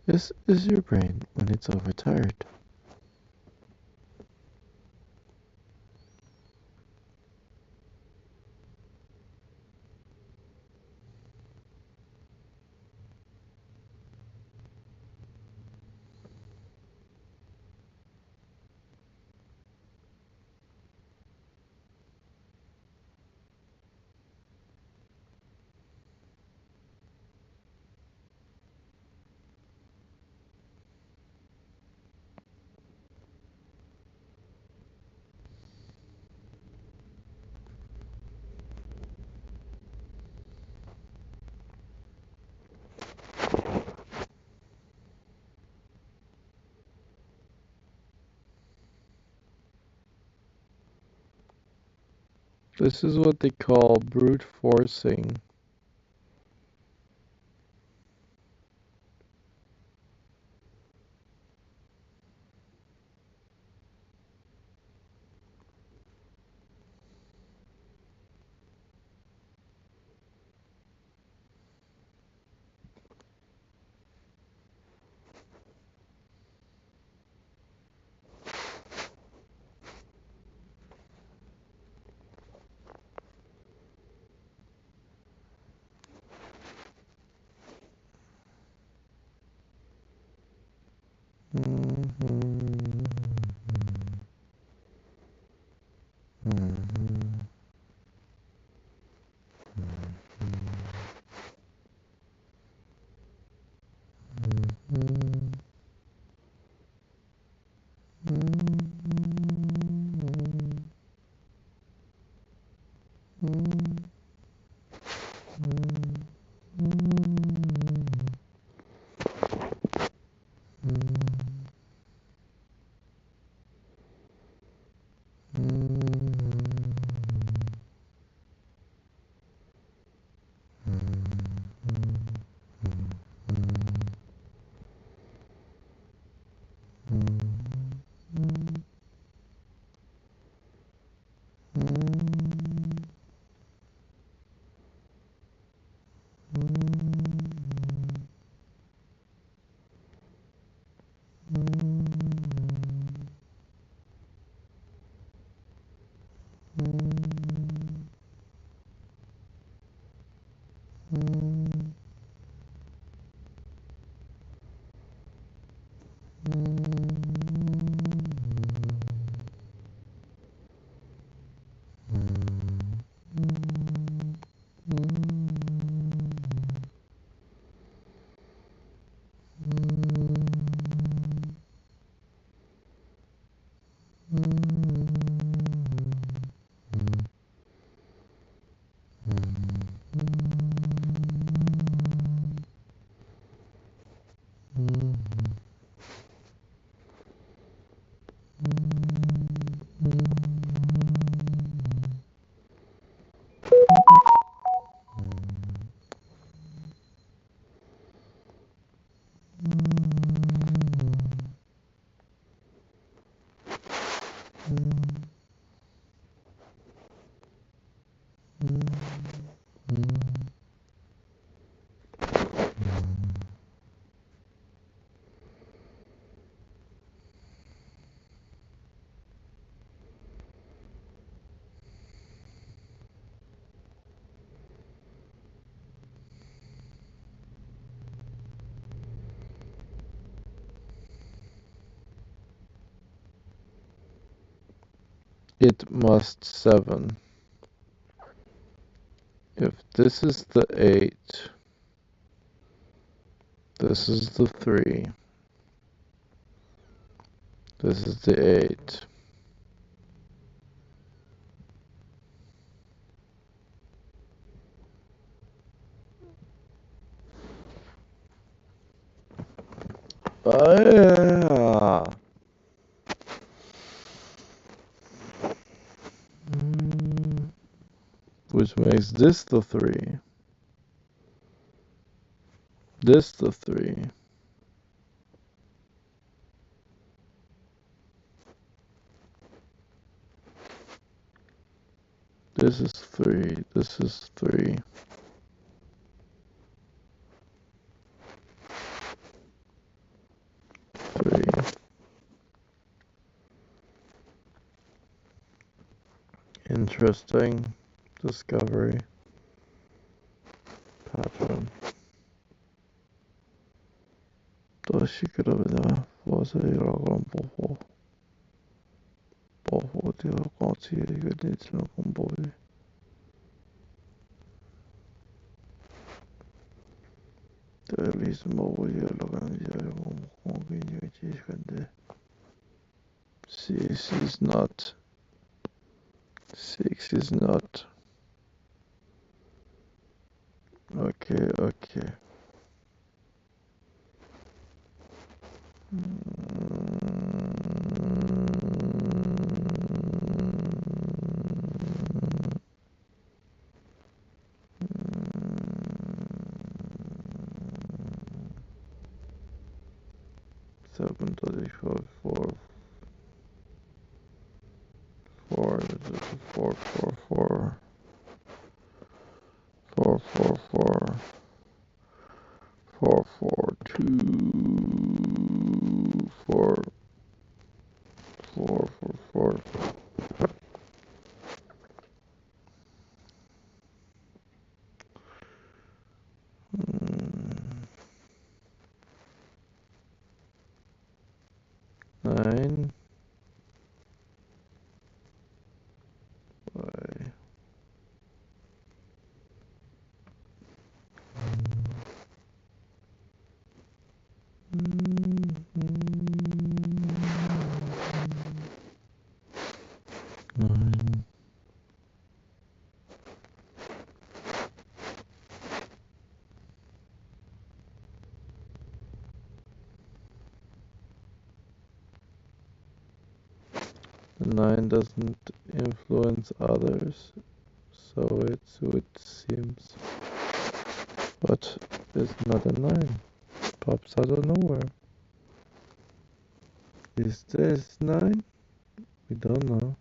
This is your brain when it's overtired. This is what they call brute forcing. It must 7. If this is the 8, this is the 3, this is the 8. Yeah. Which makes this the 3, this the 3, this is 3, this is 3, 3. Interesting discovery pattern. 다시 그러면 보세요라고 보고 같이 이게 되는 공부를 대리스 먹으려고 하는 자고 공기를 지시는데 6 is not 6 is not okay. 7, 34, 4, 4, 4, 4, 4, 4, 4, 4, 4, 4, 2, 4, 4, 4, 4. Nine by 9. The 9 doesn't influence others, so it seems. But it's not a 9. Pops out of nowhere. Is this 9? We don't know.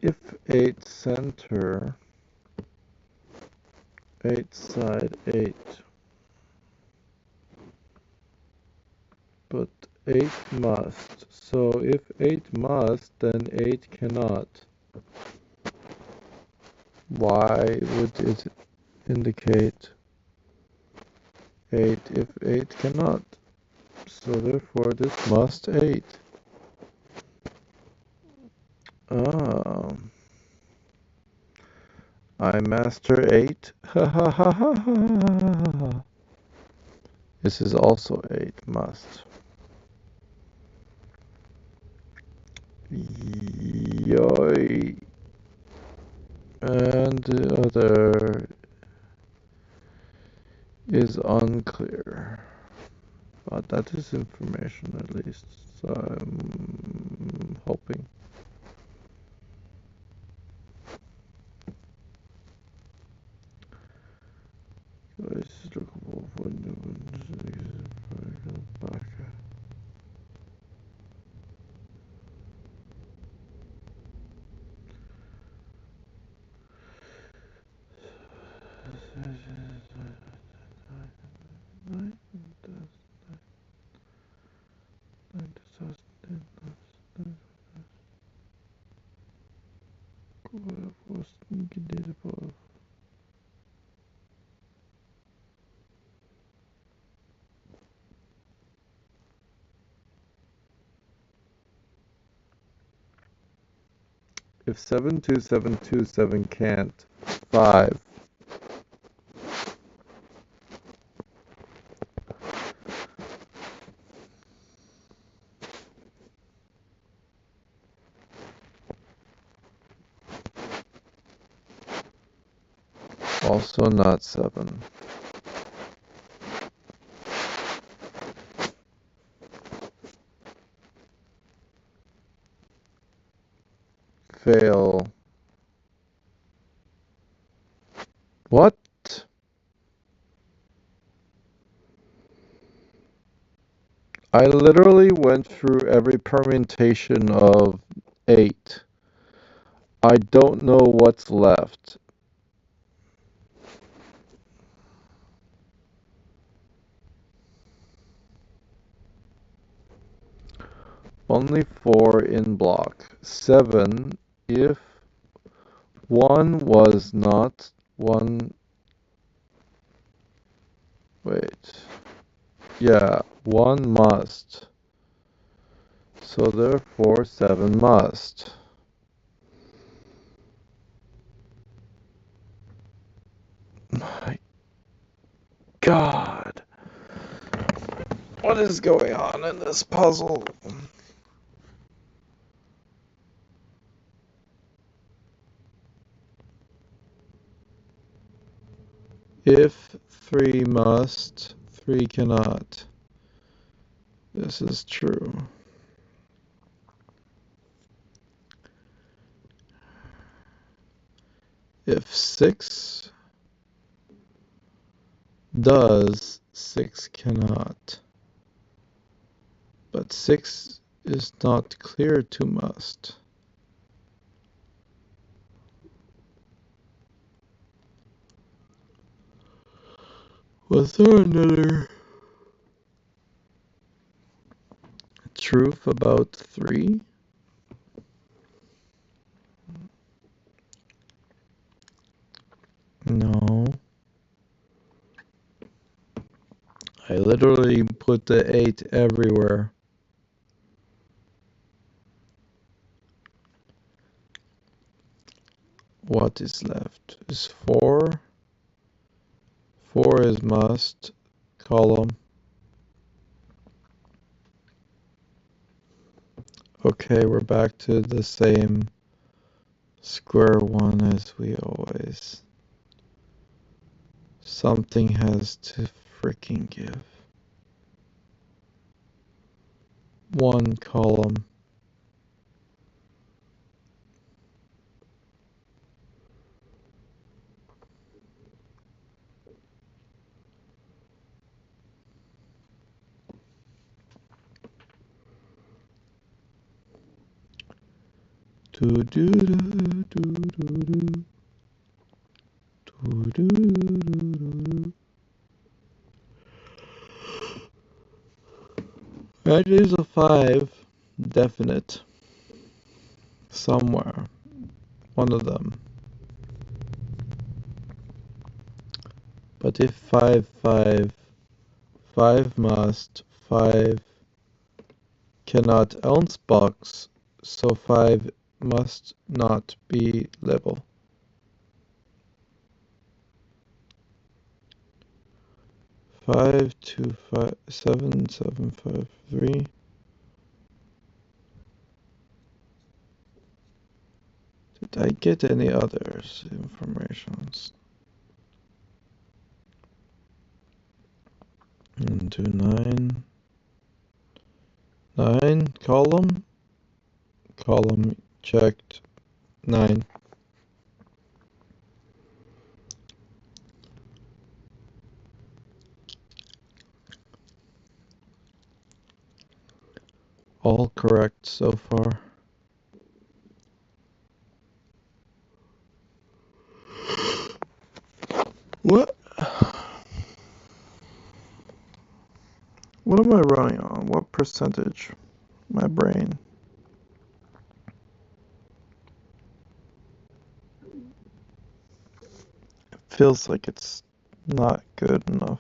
If 8 center, 8 side 8, but 8 must. So if 8 must, then 8 cannot. Why would it indicate 8 if 8 cannot? So therefore this must 8. Ah, I master 8. Ha ha ha ha ha. This is also 8 must. Yoi. And the other is unclear. But that is information at least, so I'm hoping. If 72727 can't, 5. Also not 7. Fail. What? I literally went through every permutation of 8. I don't know what's left. Only 4 in block. 7 if 1 was not 1. Wait. Yeah, 1 must. So therefore 7 must. My God. What is going on in this puzzle? If 3 must, 3 cannot. This is true. If 6 does, 6 cannot. But 6 is not clear to must. Was there another truth about 3? No. I literally put the 8 everywhere. What is left? Is 4? 4 is must. Column. Okay, we're back to the same square one as we always. Something has to freaking give. 1 column. Do do do do do do. Do do do do do. That is a 5. Definite. Somewhere. One of them. But if 5, 5, 5 must, 5 cannot ounce box, so 5 must not be level. 5, 2, 5, 7, 7, 5, 3. Did I get any others informations? And 2, 9. 9, column. Column checked. 9. All correct so far. What? What am I running on? What percentage? My brain. Feels like it's not good enough.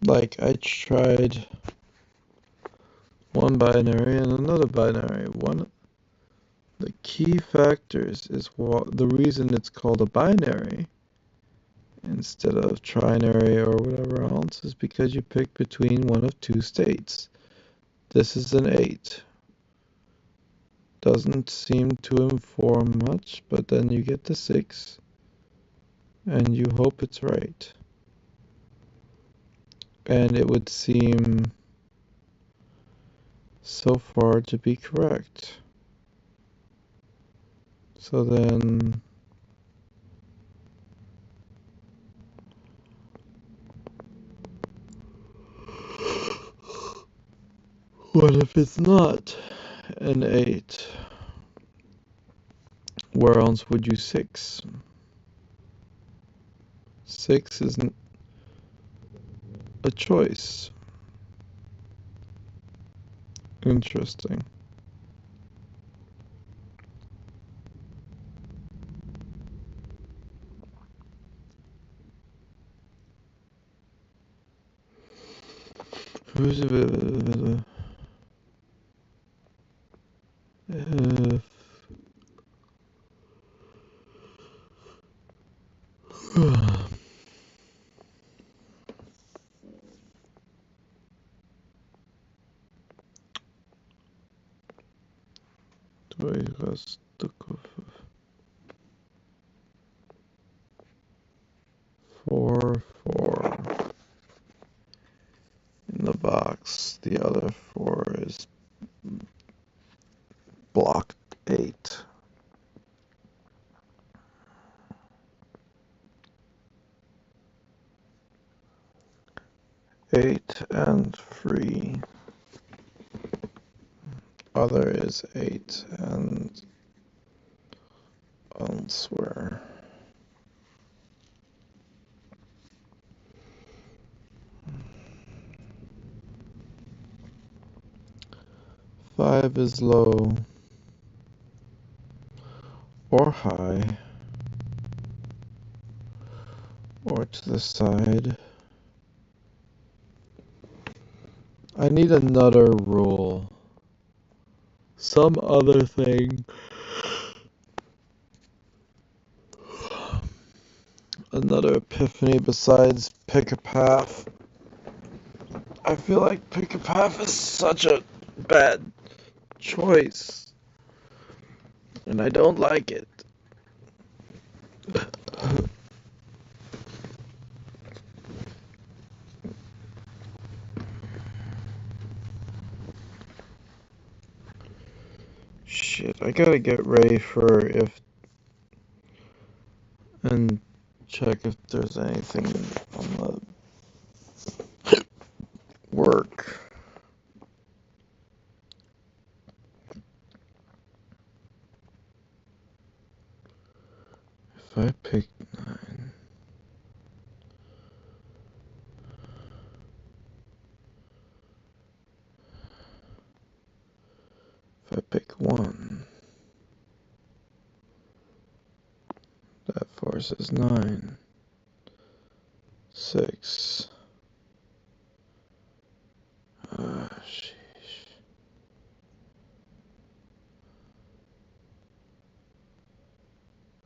Like I tried one binary and another binary. The key factors is the reason it's called a binary instead of trinary or whatever else is because you pick between one of 2 states. This is an 8. Doesn't seem to inform much, but then you get the 6 and you hope it's right. And it would seem so far to be correct. So then what if it's not an 8? Where else would you 6? 6 isn't a choice. Interesting. Four, four in the box. The other 4 is block 8. 8 and free. Other is 8 and elsewhere. Five is low or high or to the side. I need another rule. Some other thing. Another epiphany besides pick a path. I feel like pick a path is such a bad choice. And I don't like it. Shit, I gotta get ready for if and check if there's anything on the work. If I pick 9, if I pick 1, that forces 9, 6. Sheesh.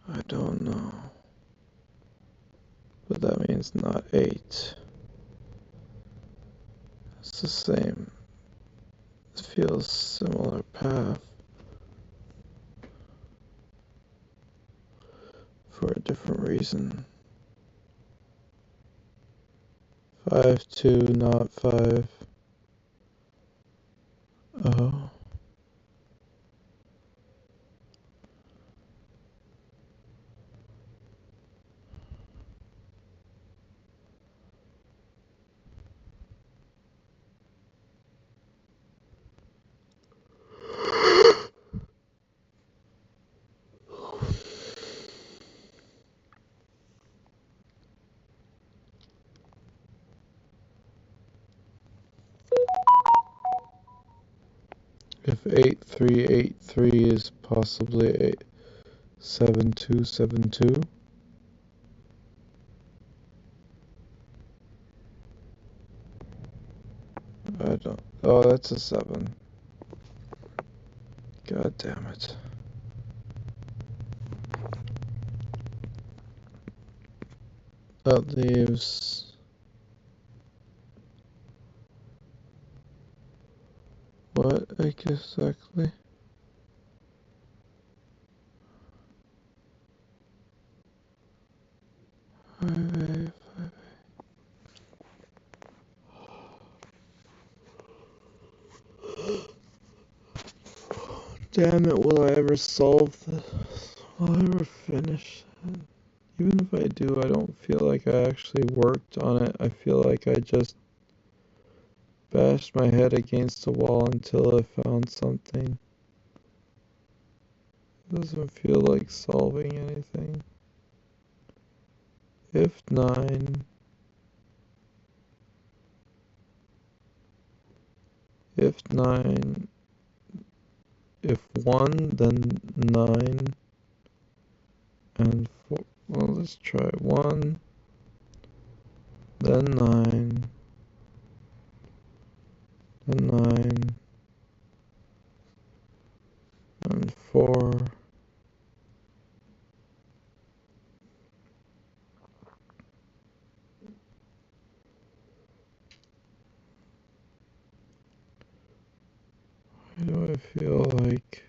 I don't know. But that means not 8. It's the same. It feels similar path for a different reason. 5, 2, not 5. Oh. If 8, 3, 8, 3 is possibly 7, 2, 7, 2. I don't. Oh, that's a 7. God damn it. That leaves. What exactly? 5A, 5A. Damn it, will I ever solve this? I'll ever finish it. Even if I do, I don't feel like I actually worked on it. I feel like I just bashed my head against the wall until I found something. It doesn't feel like solving anything. If 9, if 9, if 1, then 9, and 4. Well, let's try 1, then 9, then 9, and 4. Why do I feel like,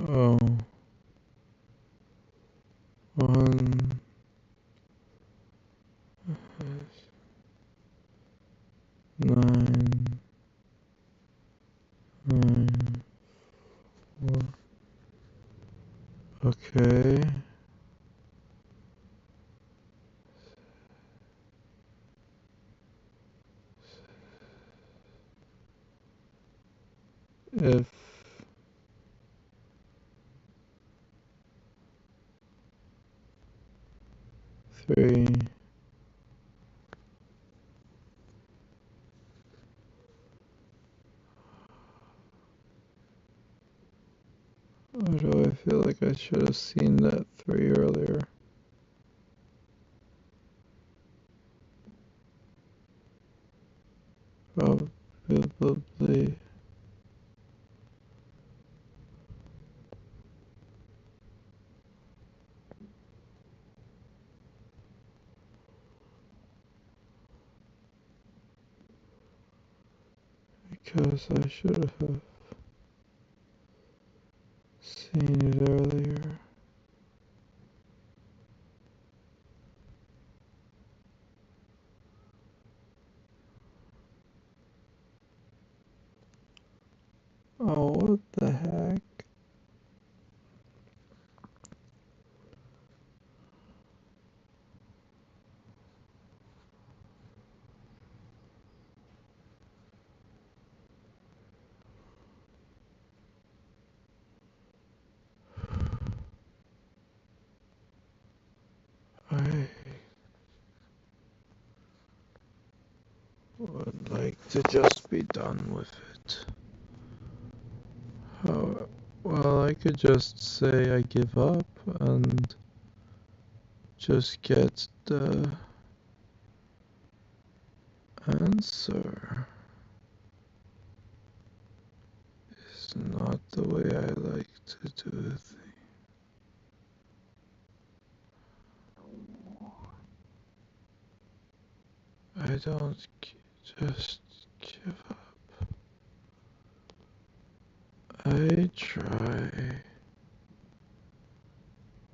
oh, 1, 9, 9, 4. Okay. If 3, why do I feel like I should have seen that 3 earlier? Probably. Because I should have seen it earlier. Oh, what the heck? I would like to just be done with it. How, well, I could just say I give up and just get the answer. It's not the way I like to do things. I don't just give up. I try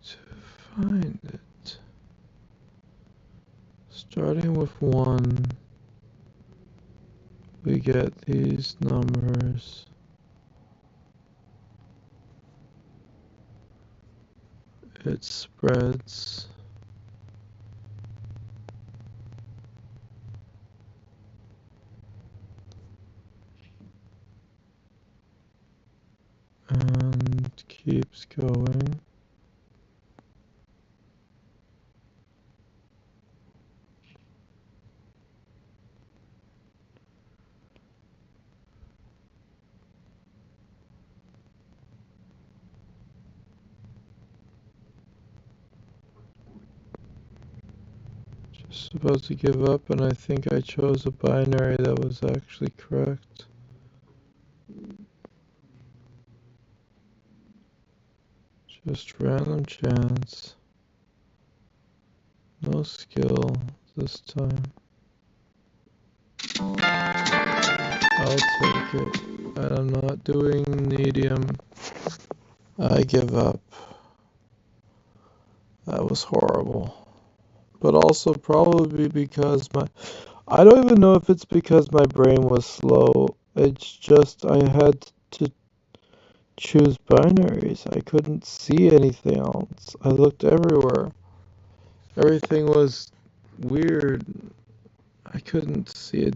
to find it. Starting with 1, we get these numbers. It spreads. And keeps going. Just about to give up, and I think I chose a binary that was actually correct. Just random chance. No skill this time. I'll take it. And I'm not doing medium. I give up. That was horrible. But also probably because I don't even know if it's because my brain was slow. It's just I had to choose binaries. I couldn't see anything else. I looked everywhere. Everything was weird. I couldn't see a